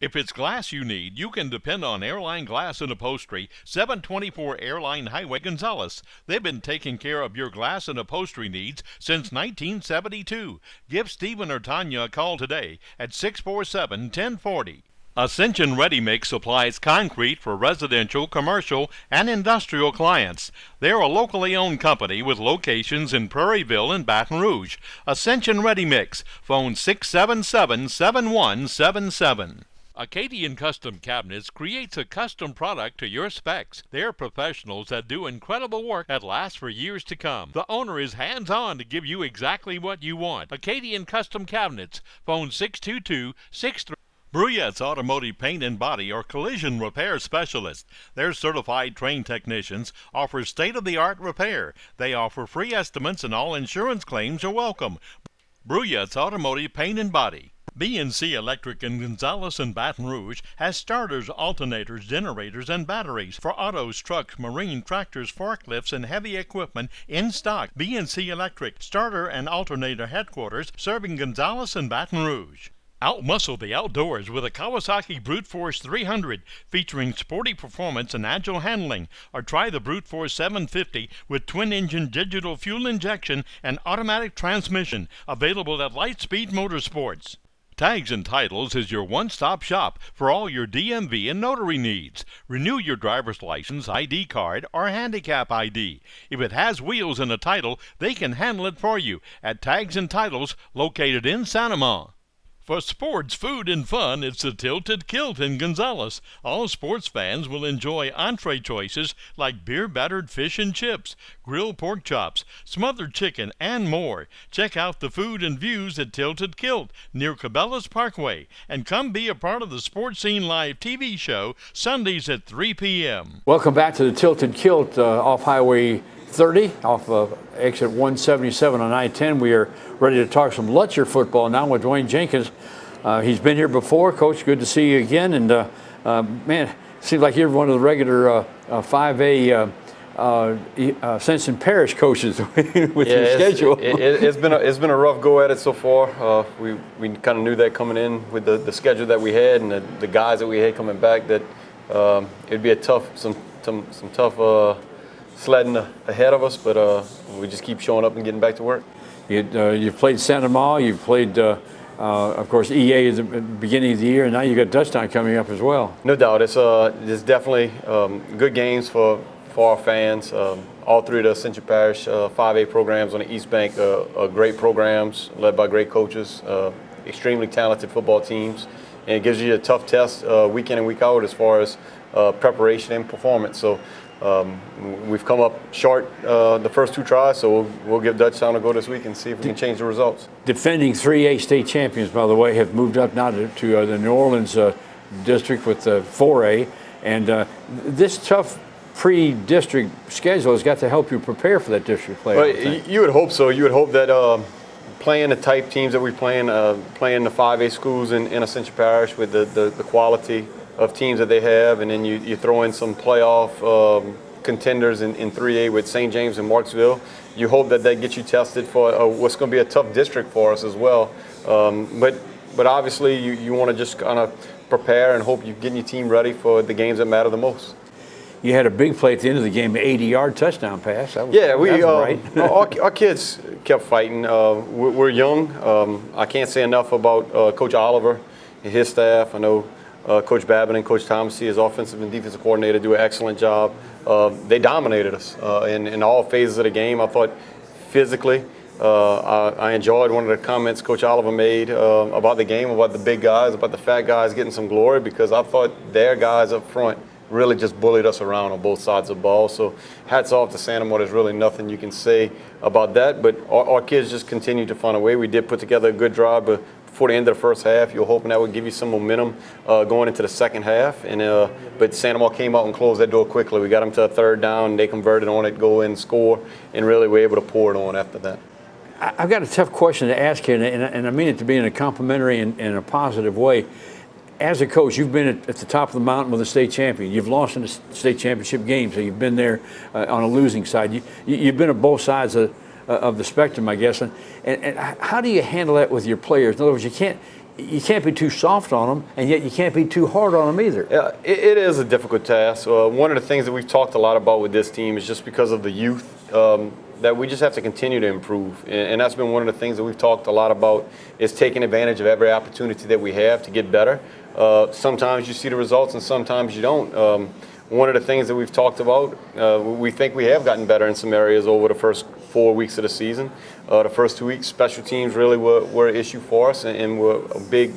If it's glass you need, you can depend on Airline Glass and Upholstery, 724 Airline Highway, Gonzales. They've been taking care of your glass and upholstery needs since 1972. Give Stephen or Tanya a call today at 647-1040. Ascension Ready Mix supplies concrete for residential, commercial, and industrial clients. They're a locally owned company with locations in Prairieville and Baton Rouge. Ascension Ready Mix, phone 677-7177. Acadian Custom Cabinets creates a custom product to your specs. They're professionals that do incredible work that lasts for years to come. The owner is hands-on to give you exactly what you want. Acadian Custom Cabinets, phone 622-63. Bruyette's Automotive Paint and Body are collision repair specialists. Their certified trained technicians offer state-of-the-art repair. They offer free estimates and all insurance claims are welcome. Bruyette's Automotive Paint and Body. BNC Electric in Gonzales and Baton Rouge has starters, alternators, generators, and batteries for autos, trucks, marine, tractors, forklifts, and heavy equipment in stock. BNC Electric, starter and alternator headquarters, serving Gonzales and Baton Rouge. Outmuscle the outdoors with a Kawasaki Brute Force 300 featuring sporty performance and agile handling, or try the Brute Force 750 with twin-engine digital fuel injection and automatic transmission, available at Lightspeed Motorsports. Tags and Titles is your one-stop shop for all your DMV and notary needs. Renew your driver's license, ID card, or handicap ID. If it has wheels and a title, they can handle it for you at Tags and Titles, located in Sanama. For sports, food, and fun, it's the Tilted Kilt in Gonzales. All sports fans will enjoy entree choices like beer-battered fish and chips, grilled pork chops, smothered chicken, and more. Check out the food and views at Tilted Kilt near Cabela's Parkway, and come be a part of the Sports Scene Live TV show Sundays at 3 p.m. Welcome back to the Tilted Kilt off Highway 30, off of exit 177 on I-10. We are ready to talk some Lutcher football now with Dwayne Jenkins. He's been here before. Coach, good to see you again. And, man, seems like you're one of the regular 5A Simpson Parish coaches with your schedule. It's been a rough go at it so far. We kind of knew that coming in with the schedule that we had and the guys that we had coming back, that it'd be a tough sledding ahead of us, but we just keep showing up and getting back to work. You've played Santa Ma, you've played, of course, EA at the beginning of the year, and now you've got Dutchtown coming up as well. No doubt. It's definitely good games for our fans. All three of the Ascension Parish 5A programs on the East Bank are great programs, led by great coaches, extremely talented football teams, and it gives you a tough test week in and week out as far as preparation and performance. So we've come up short the first two tries, so we'll give Dutchtown a go this week and see if we can change the results. Defending 3A state champions, by the way, have moved up now to the New Orleans district with 4A, and this tough pre-district schedule has got to help you prepare for that district play. Well, you would hope so. You would hope that playing the type teams that we're playing the 5A schools in Ascension Parish with the quality of teams that they have, and then you throw in some playoff contenders in 3A with St. James and Marksville. You hope that gets you tested for what's going to be a tough district for us as well. But obviously you want to just kind of prepare and hope you're getting your team ready for the games that matter the most. You had a big play at the end of the game, an 80-yard touchdown pass. That was right. our kids kept fighting. We're young. I can't say enough about Coach Oliver and his staff. I know Coach Babin and Coach Thomas, his offensive and defensive coordinator, do an excellent job. They dominated us in all phases of the game. I thought physically, I enjoyed one of the comments Coach Oliver made about the game, about the big guys, about the fat guys getting some glory, because I thought their guys up front really just bullied us around on both sides of the ball. So hats off to Santa Monica. There's really nothing you can say about that. But our kids just continue to find a way. We did put together a good drive before the end of the first half. You're hoping that would give you some momentum going into the second half. But Santa Monica came out and closed that door quickly. We got them to a third down. They converted on it, go in, score, and really were able to pour it on after that. I've got a tough question to ask you, and I mean it to be in a complimentary and in a positive way. As a coach, you've been at the top of the mountain with a state champion. You've lost in a state championship game, so you've been there on a losing side. You've been at both sides of the spectrum, I guess. And how do you handle that with your players? In other words, you can't be too soft on them, and yet you can't be too hard on them either. Yeah, it is a difficult task. One of the things that we've talked a lot about with this team is just because of the youth, that we just have to continue to improve. And that's been one of the things that we've talked a lot about, is taking advantage of every opportunity that we have to get better. Sometimes you see the results and sometimes you don't. One of the things that we've talked about, we think we have gotten better in some areas over the first 4 weeks of the season. The first 2 weeks, special teams really were an issue for us and were a big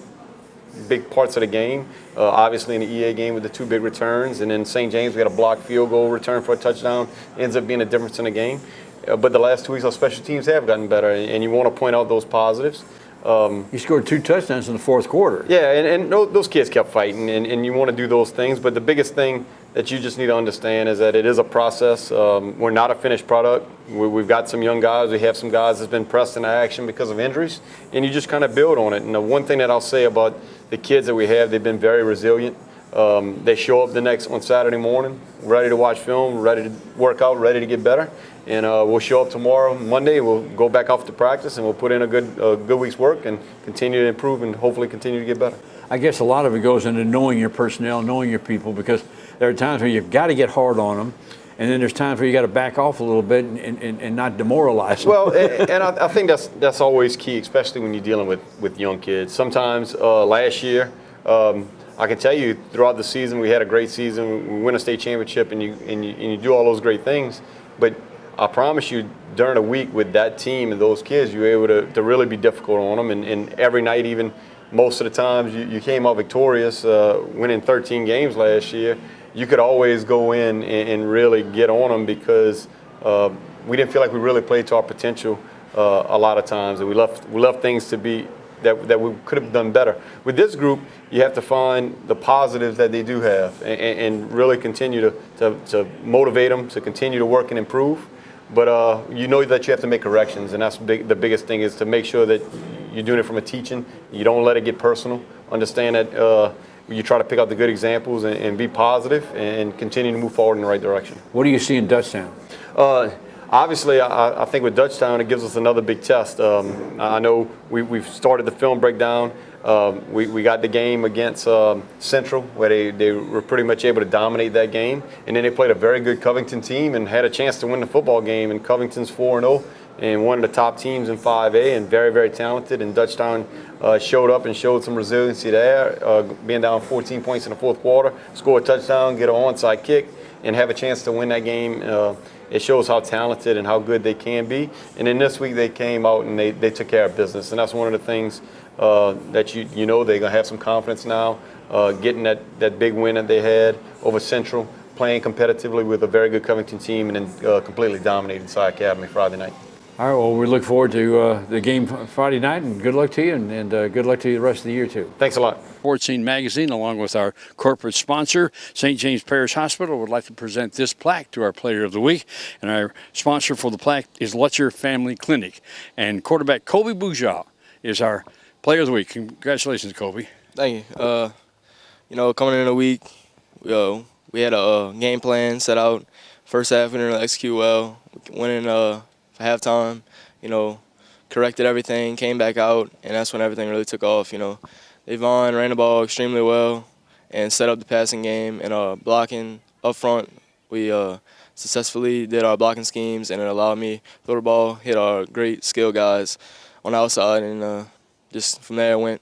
parts of the game. Obviously in the EA game with the 2 big returns, and then St. James we had a blocked field goal return for a touchdown, ends up being a difference in the game. But the last 2 weeks our special teams have gotten better, and you want to point out those positives. You scored 2 touchdowns in the fourth quarter. Yeah, and those kids kept fighting, and you want to do those things. But the biggest thing that you just need to understand is that it is a process. We're not a finished product. We've got some young guys. We have some guys that's been pressed into action because of injuries, and you just kind of build on it. And the one thing that I'll say about the kids that we have, they've been very resilient. They show up on Saturday morning, ready to watch film, ready to work out, ready to get better. And we'll show up tomorrow, Monday. We'll go back off to practice, and we'll put in a good week's work and continue to improve and hopefully continue to get better. I guess a lot of it goes into knowing your personnel, knowing your people, because there are times where you've got to get hard on them, and then there's times where you got to back off a little bit and not demoralize them. Well, and I think that's always key, especially when you're dealing with young kids. Sometimes last year, I can tell you throughout the season we had a great season. We win a state championship, and you do all those great things, but I promise you, during a week with that team and those kids, you were able to really be difficult on them. And every night, even most of the times, you came out victorious, winning 13 games last year. You could always go in and really get on them because we didn't feel like we really played to our potential a lot of times. And we left things to be that we could have done better. With this group, you have to find the positives that they do have and really continue to motivate them to continue to work and improve. But you know that you have to make corrections, and that's the biggest thing is to make sure that you're doing it from a teaching. You don't let it get personal. Understand that you try to pick out the good examples and be positive and continue to move forward in the right direction. What do you see in Dutchtown? Obviously, I think with Dutchtown, it gives us another big test. I know we've started the film breakdown. We got the game against Central, where they were pretty much able to dominate that game. And then they played a very good Covington team and had a chance to win the football game. And Covington's 4-0 and one of the top teams in 5A and very, very talented. And Dutchtown showed up and showed some resiliency there, being down 14 points in the fourth quarter, score a touchdown, get an onside kick, and have a chance to win that game. It shows how talented and how good they can be. And then this week they came out and they took care of business. And that's one of the things that you know they're going to have some confidence now, getting that big win that they had over Central, playing competitively with a very good Covington team, and then completely dominating Cy Academy Friday night. All right, well, we look forward to the game Friday night, and good luck to you, and good luck to you the rest of the year, too. Thanks a lot. Sports Scene Magazine, along with our corporate sponsor, St. James Parish Hospital, would like to present this plaque to our Player of the Week. And our sponsor for the plaque is Lutcher Family Clinic. And quarterback Kobe Boujah is our Player of the Week. Congratulations, Kobe. Thank you. Coming in the week, we had a game plan set out. First half, we didn't really execute well. Winning for halftime, corrected everything, came back out, and that's when everything really took off. Devon ran the ball extremely well and set up the passing game, and blocking up front, we successfully did our blocking schemes, and it allowed me to throw the ball, hit our great skill guys on the outside, and just from there it went.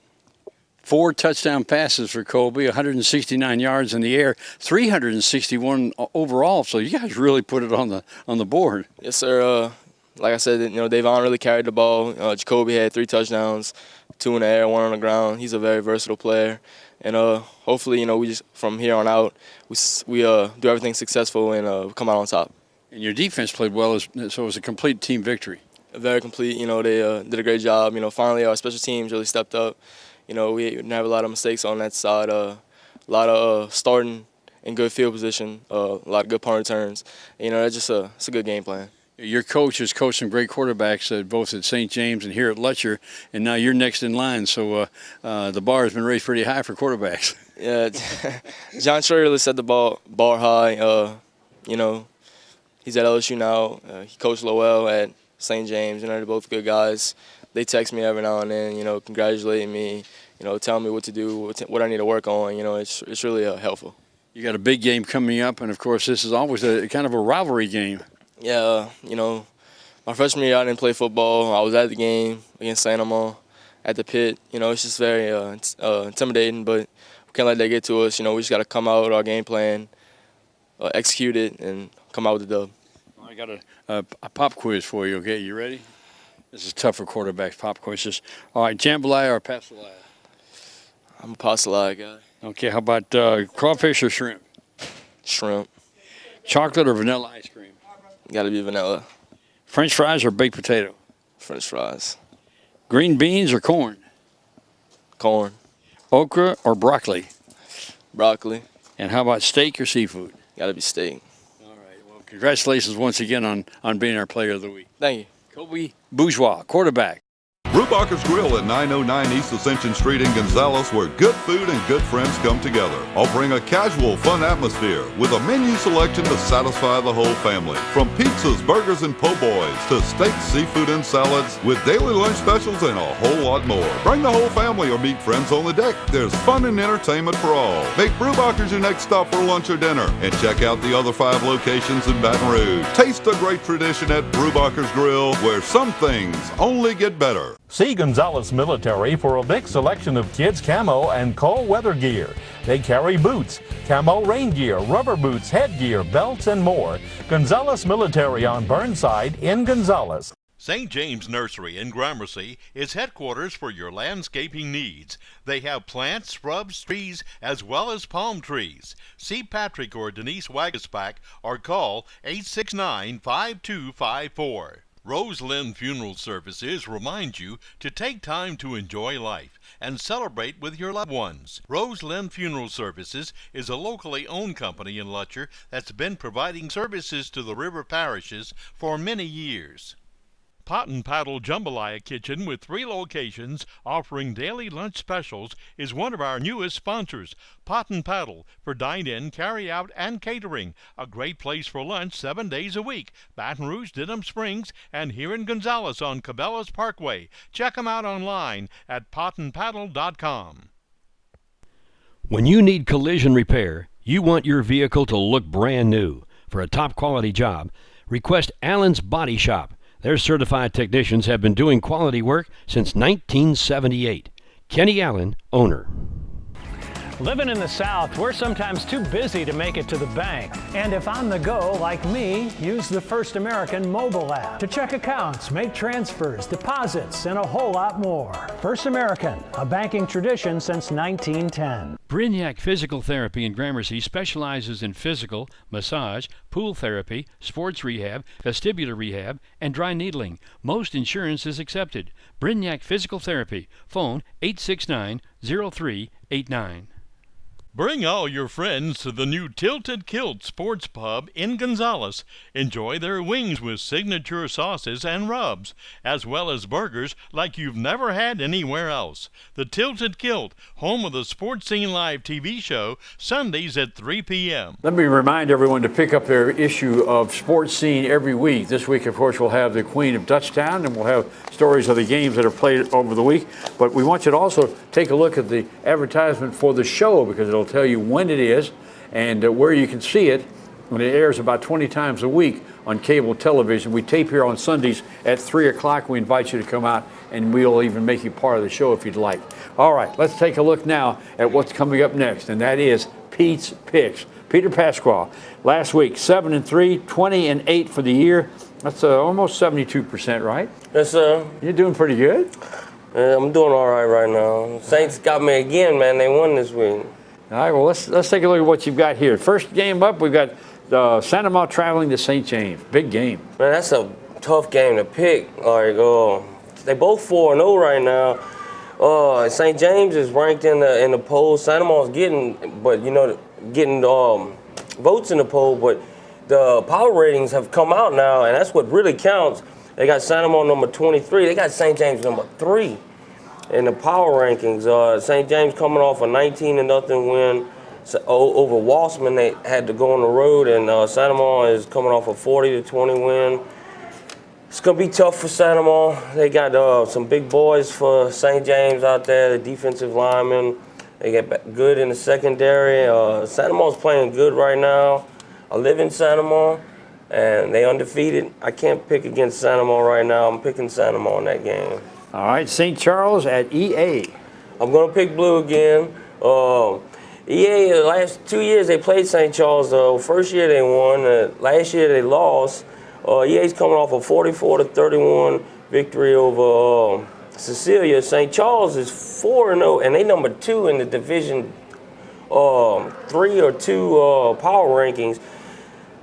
4 touchdown passes for Kobe, 169 yards in the air, 361 overall. So you guys really put it on the board. Yes, sir. Like I said, Devon really carried the ball. Jacoby had 3 touchdowns, 2 in the air, 1 on the ground. He's a very versatile player, And hopefully, you know, we just from here on out, we do everything successful and come out on top. And your defense played well, so it was a complete team victory. Very complete. You know, they did a great job. You know, finally our special teams really stepped up. You know, we didn't have a lot of mistakes on that side. A lot of starting in good field position, a lot of good punt returns. You know, it's a good game plan. Your coach has coached some great quarterbacks both at St. James and here at Lutcher, and now you're next in line. So the bar has been raised pretty high for quarterbacks. Yeah, John Schrader set the bar high. You know, he's at LSU now. He coached Lowell at St. James. You know, they're both good guys. They text me every now and then, you know, congratulating me, you know, telling me what to do, what I need to work on. You know, it's really helpful. You got a big game coming up, and of course, this is always a kind of a rivalry game. Yeah, you know, my freshman year I didn't play football. I was at the game against St. Amant at the pit. You know, it's just very intimidating, but we can't let that get to us. You know, we just got to come out with our game plan, execute it, and come out with the dub. I got a pop quiz for you, okay? You ready? This is tough for quarterbacks, pop quizzes. All right, jambalaya or pastelaya? I'm a pastelaya guy. Okay, how about crawfish or shrimp? Shrimp. Chocolate or vanilla ice cream? Got to be vanilla. French fries or baked potato? French fries. Green beans or corn? Corn. Okra or broccoli? Broccoli. And how about steak or seafood? Got to be steak. All right, well, congratulations once again on being our player of the week. Thank you. Kobe Bourgeois, quarterback. Brubacher's Grill at 909 East Ascension Street in Gonzales, where good food and good friends come together. Offering a casual, fun atmosphere with a menu selection to satisfy the whole family. From pizzas, burgers, and po' boys to steaks, seafood, and salads with daily lunch specials and a whole lot more. Bring the whole family or meet friends on the deck. There's fun and entertainment for all. Make Brubacher's your next stop for lunch or dinner. And check out the other 5 locations in Baton Rouge. Taste the great tradition at Brubacher's Grill, where some things only get better. See Gonzales Military for a big selection of kids' camo and cold weather gear. They carry boots, camo rain gear, rubber boots, headgear, belts, and more. Gonzales Military on Burnside in Gonzales. St. James Nursery in Gramercy is headquarters for your landscaping needs. They have plants, shrubs, trees, as well as palm trees. See Patrick or Denise Wagasback or call 869-5254. Roseland Funeral Services remind you to take time to enjoy life and celebrate with your loved ones. Roseland Funeral Services is a locally owned company in Lutcher that's been providing services to the river parishes for many years. Pot and Paddle Jambalaya Kitchen with 3 locations offering daily lunch specials is one of our newest sponsors. Pot and Paddle for dine-in, carry-out, and catering. A great place for lunch 7 days a week. Baton Rouge, Denham Springs, and here in Gonzales on Cabela's Parkway. Check them out online at potandpaddle.com. When you need collision repair, you want your vehicle to look brand new. For a top-quality job, request Allen's Body Shop. Their certified technicians have been doing quality work since 1978. Kenny Allen, owner. Living in the South, we're sometimes too busy to make it to the bank. And if on the go, like me, use the First American mobile app to check accounts, make transfers, deposits, and a whole lot more. First American, a banking tradition since 1910. Brignac Physical Therapy in Gramercy specializes in physical, massage, pool therapy, sports rehab, vestibular rehab, and dry needling. Most insurance is accepted. Brignac Physical Therapy. Phone 869-0389. Bring all your friends to the new Tilted Kilt Sports Pub in Gonzales. Enjoy their wings with signature sauces and rubs, as well as burgers like you've never had anywhere else. The Tilted Kilt, home of the Sports Scene Live TV show, Sundays at 3 p.m. Let me remind everyone to pick up their issue of Sports Scene every week. This week, of course, we'll have the Queen of Dutchtown, and we'll have stories of the games that are played over the week. But we want you to also take a look at the advertisement for the show, because it'll tell you when it is and where you can see it. When it airs about 20 times a week on cable television. We tape here on Sundays at 3 o'clock. We invite you to come out, and we'll even make you part of the show if you'd like. All right, let's take a look now at what's coming up next, and that is Pete's Picks. Peter Pasquale, last week, 7-3, 20-8 for the year. That's almost 72%, right? Yes, sir. You're doing pretty good. I'm doing all right now. Saints got me again, man. They won this week. All right, well, let's take a look at what you've got here. First game up, we've got Santa Maria traveling to St. James. Big game. Man, that's a tough game to pick. Like, they both 4-0 right now. St. James is ranked in the poll. Santa Maria's getting votes in the poll, but the power ratings have come out now, and that's what really counts. They got Santa Maria number 23. They got St. James number 3 in the power rankings. St. James coming off a 19-0 win over Wassman. They had to go on the road, and Santa Maria is coming off a 40-20 win. It's going to be tough for Santa Maria. They got some big boys for St. James out there, the defensive linemen. They get good in the secondary. Santa Maria's playing good right now. I live in Santa Maria, and they undefeated. I can't pick against Santa Maria right now. I'm picking Santa Maria in that game. All right, St. Charles at EA. I'm going to pick blue again. EA, the last 2 years they played St. Charles. First year they won. Last year they lost. EA's coming off a 44-31 victory over Cecilia. St. Charles is 4-0, and they number 2 in the Division 3 or 2 power rankings.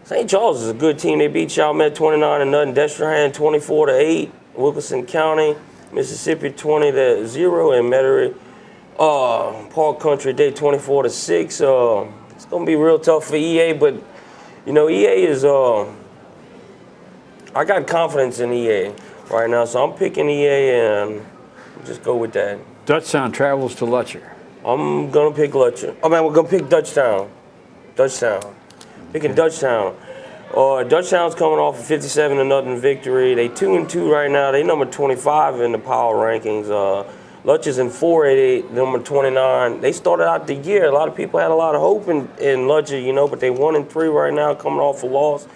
St. Charles is a good team. They beat Chalmette 29-0, Destrehan 24-8, Wilkinson County, Mississippi 20-0, and Metairie Park Country Day 24-6. It's gonna be real tough for EA, but EA is. I got confidence in EA right now, so I'm picking EA and just go with that. Dutchtown travels to Lutcher. I'm gonna pick Lutcher. We're gonna pick Dutchtown. Picking Dutchtown. Dutchtown's coming off a 57-0 victory. They 2-2 right now. They number 25 in the power rankings. Lutcher's in 4-8, number 29. They started out the year. A lot of people had a lot of hope in Lutcher, but they 1-3 right now, coming off a loss.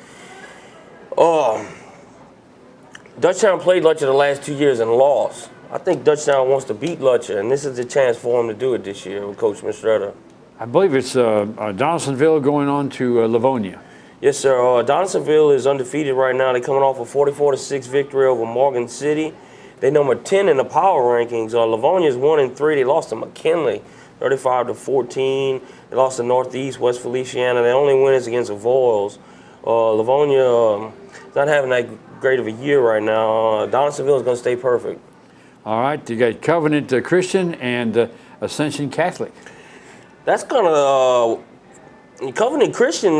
Dutchtown played Lutcher the last 2 years and lost. I think Dutchtown wants to beat Lutcher, and this is the chance for him to do it this year with Coach Mistretta. I believe it's Donaldsonville going on to Livonia. Yes, sir. Donaldsonville is undefeated right now. They're coming off a 44-6 victory over Morgan City. They number 10 in the power rankings. Livonia is 1-3. They lost to McKinley, 35-14. They lost to Northeast, West Feliciana. Their only win is against the Voiles. Livonia is not having that great of a year right now. Donaldsonville is going to stay perfect. All right, you got Covenant Christian and Ascension Catholic. That's going to Covenant Christian,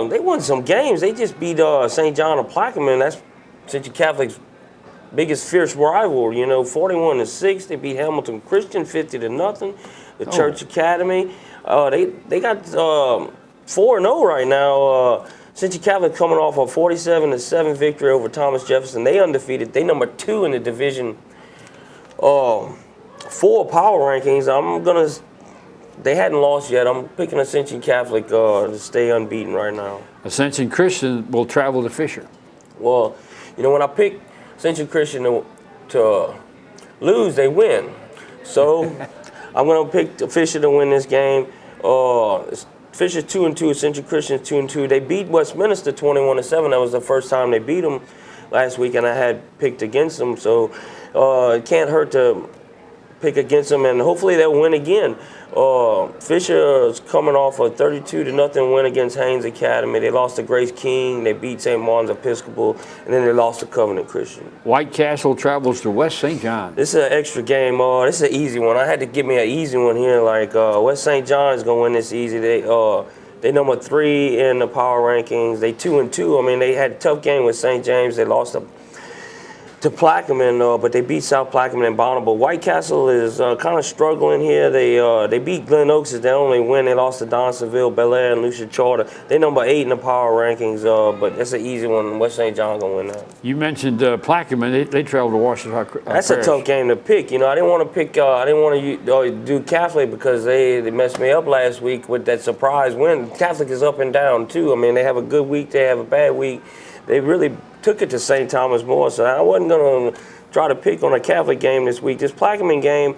they won some games. They just beat St. John of Plaquemine. That's Ascension Catholic's biggest fierce rival, 41-6. They beat Hamilton Christian 50-0. The Church Academy. They got 4-0 right now. Ascension Catholic coming off a 47-7 victory over Thomas Jefferson. They undefeated. They number 2 in the Division 4 power rankings. They hadn't lost yet. I'm picking Ascension Catholic to stay unbeaten right now. Ascension Christian will travel to Fisher. Well, when I pick Ascension Christian to lose, they win. So I'm going to pick Fisher to win this game. Fisher's 2-2, Ascension Christian's 2-2. They beat Westminster 21-7. That was the first time they beat them last week, and I had picked against them. So it can't hurt to pick against them, and hopefully they'll win again. Fisher is coming off a 32-0 win against Haynes Academy. They lost to Grace King. They beat St. Martin's Episcopal, and then they lost to Covenant Christian. White Castle travels to West St. John. This is an extra game. This is an easy one. I had to give me an easy one here. Like West St. John is going to win this easy. They number 3 in the power rankings. They 2-2. I mean, they had a tough game with St. James. They lost to Plaquemine, but they beat South Plaquemine and Bonneville. White Castle is kind of struggling here. They beat Glen Oaks as their only win. They lost to Donaldsonville, Bel Air, and Lucia Charter. They number 8 in the power rankings, but that's an easy one. West St. John gonna win that. You mentioned Plaquemine. They traveled to Washington. That's a tough game to pick. I didn't want to pick. I didn't want to do Catholic because they messed me up last week with that surprise win. Catholic is up and down too. I mean, they have a good week. They have a bad week. They really took it to St. Thomas More, so I wasn't going to try to pick on a Catholic game this week. This Plaquemine game,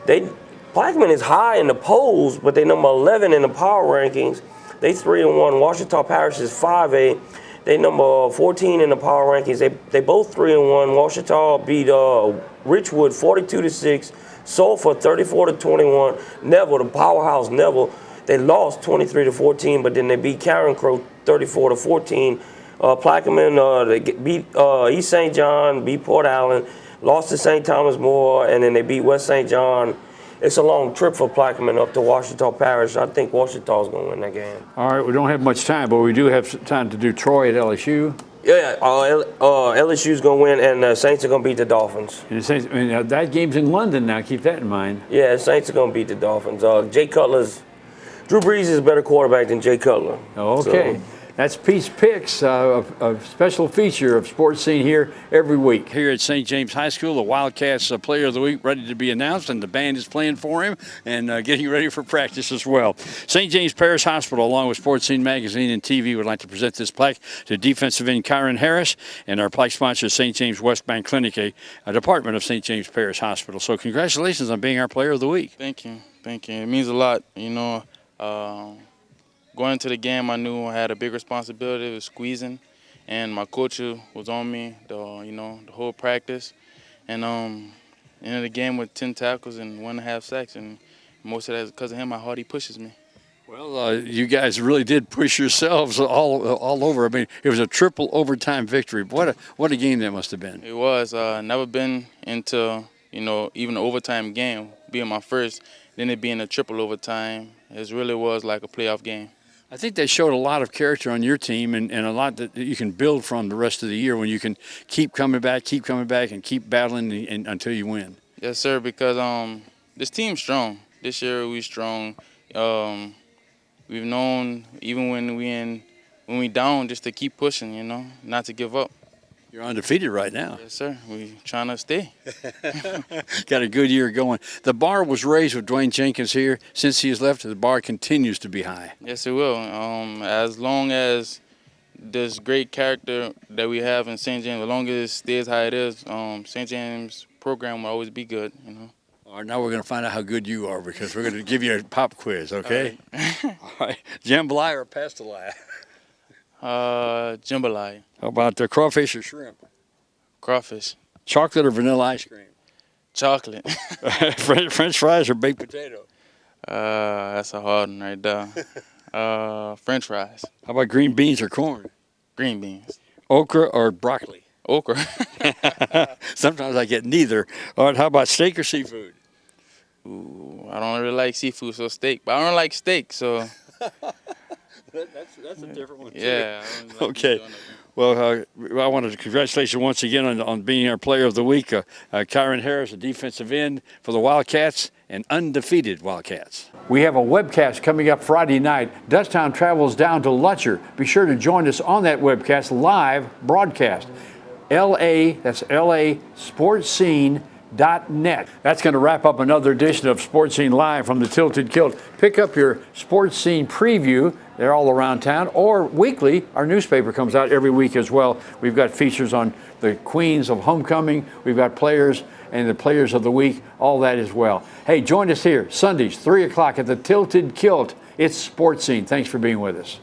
Plaquemine is high in the polls, but they number 11 in the power rankings. They 3-1. Washita Parish is 5-8. They number 14 in the power rankings. They both 3-1. Ouachita beat Richwood 42-6. Sulphur 34-21. Neville, the powerhouse Neville, they lost 23-14, but then they beat Karen Crow 34-14. Plaquemine, they beat East St. John, beat Port Allen, lost to St. Thomas More, and then they beat West St. John. It's a long trip for Plaquemine up to Ouachita Parish. I think Ouachita's going to win that game. All right, we don't have much time, but we do have some time to do Troy at LSU. Yeah, LSU's going to win, and the Saints are going to beat the Dolphins. And the Saints, I mean, that game's in London now. Keep that in mind. Yeah, the Saints are going to beat the Dolphins. Jay Cutler's Drew Brees is a better quarterback than Jay Cutler. Okay. So, that's Pete's Picks, a special feature of Sports Scene here every week. Here at St. James High School, the Wildcats Player of the Week ready to be announced, and the band is playing for him and getting ready for practice as well. St. James Parish Hospital, along with Sports Scene Magazine and TV, would like to present this plaque to defensive end Kyron Harris, and our plaque sponsor is St. James West Bank Clinic, a department of St. James Parish Hospital. So congratulations on being our Player of the Week. Thank you. Thank you. It means a lot, you know. Going into the game, I knew I had a big responsibility of squeezing, and my coach was on me, the whole practice, and ended the game with 10 tackles and 1.5 sacks, and most of that is because of him. How hard he pushes me. Well, you guys really did push yourselves all over. I mean, it was a triple overtime victory. What a game that must have been. It was. Never been into even an overtime game, being my first. Then it being a triple overtime. It really was like a playoff game. I think they showed a lot of character on your team and a lot that you can build from the rest of the year when you can keep coming back, and keep battling until you win. Yes, sir, because this team's strong. This year we're strong. We've known even when we down just to keep pushing, not to give up. You're undefeated right now. Yes, sir. We're trying to stay. Got a good year going. The bar was raised with Dwayne Jenkins here. Since he has left, the bar continues to be high. Yes, it will. As long as this great character that we have in St. James, as long as it stays how it is, St. James program will always be good, All right, now we're going to find out how good you are because we're going to give you a pop quiz, okay? All right. Jambalaya or pastelaya? Jambalaya. How about the crawfish or shrimp? Crawfish. Chocolate or vanilla ice cream? Chocolate. French fries or baked potato? That's a hard one right there. French fries. How about green beans or corn? Green beans. Okra or broccoli? Okra. Sometimes I get neither. All right, how about steak or seafood? Ooh, I don't really like seafood, so steak. But I don't like steak, so... That's a different one, too. Yeah. Okay. Well, I wanted to congratulate you once again on being our Player of the Week. Kyron Harris, a defensive end for the Wildcats, and undefeated Wildcats. We have a webcast coming up Friday night. Dutchtown travels down to Lutcher. Be sure to join us on that webcast live broadcast. That's LA Sports Scene. .net. That's going to wrap up another edition of Sports Scene Live from the Tilted Kilt. Pick up your Sports Scene preview. They're all around town. Or weekly, our newspaper comes out every week as well. We've got features on the Queens of Homecoming. We've got players and the Players of the Week, all that as well. Hey, join us here Sundays, 3 o'clock at the Tilted Kilt. It's Sports Scene. Thanks for being with us.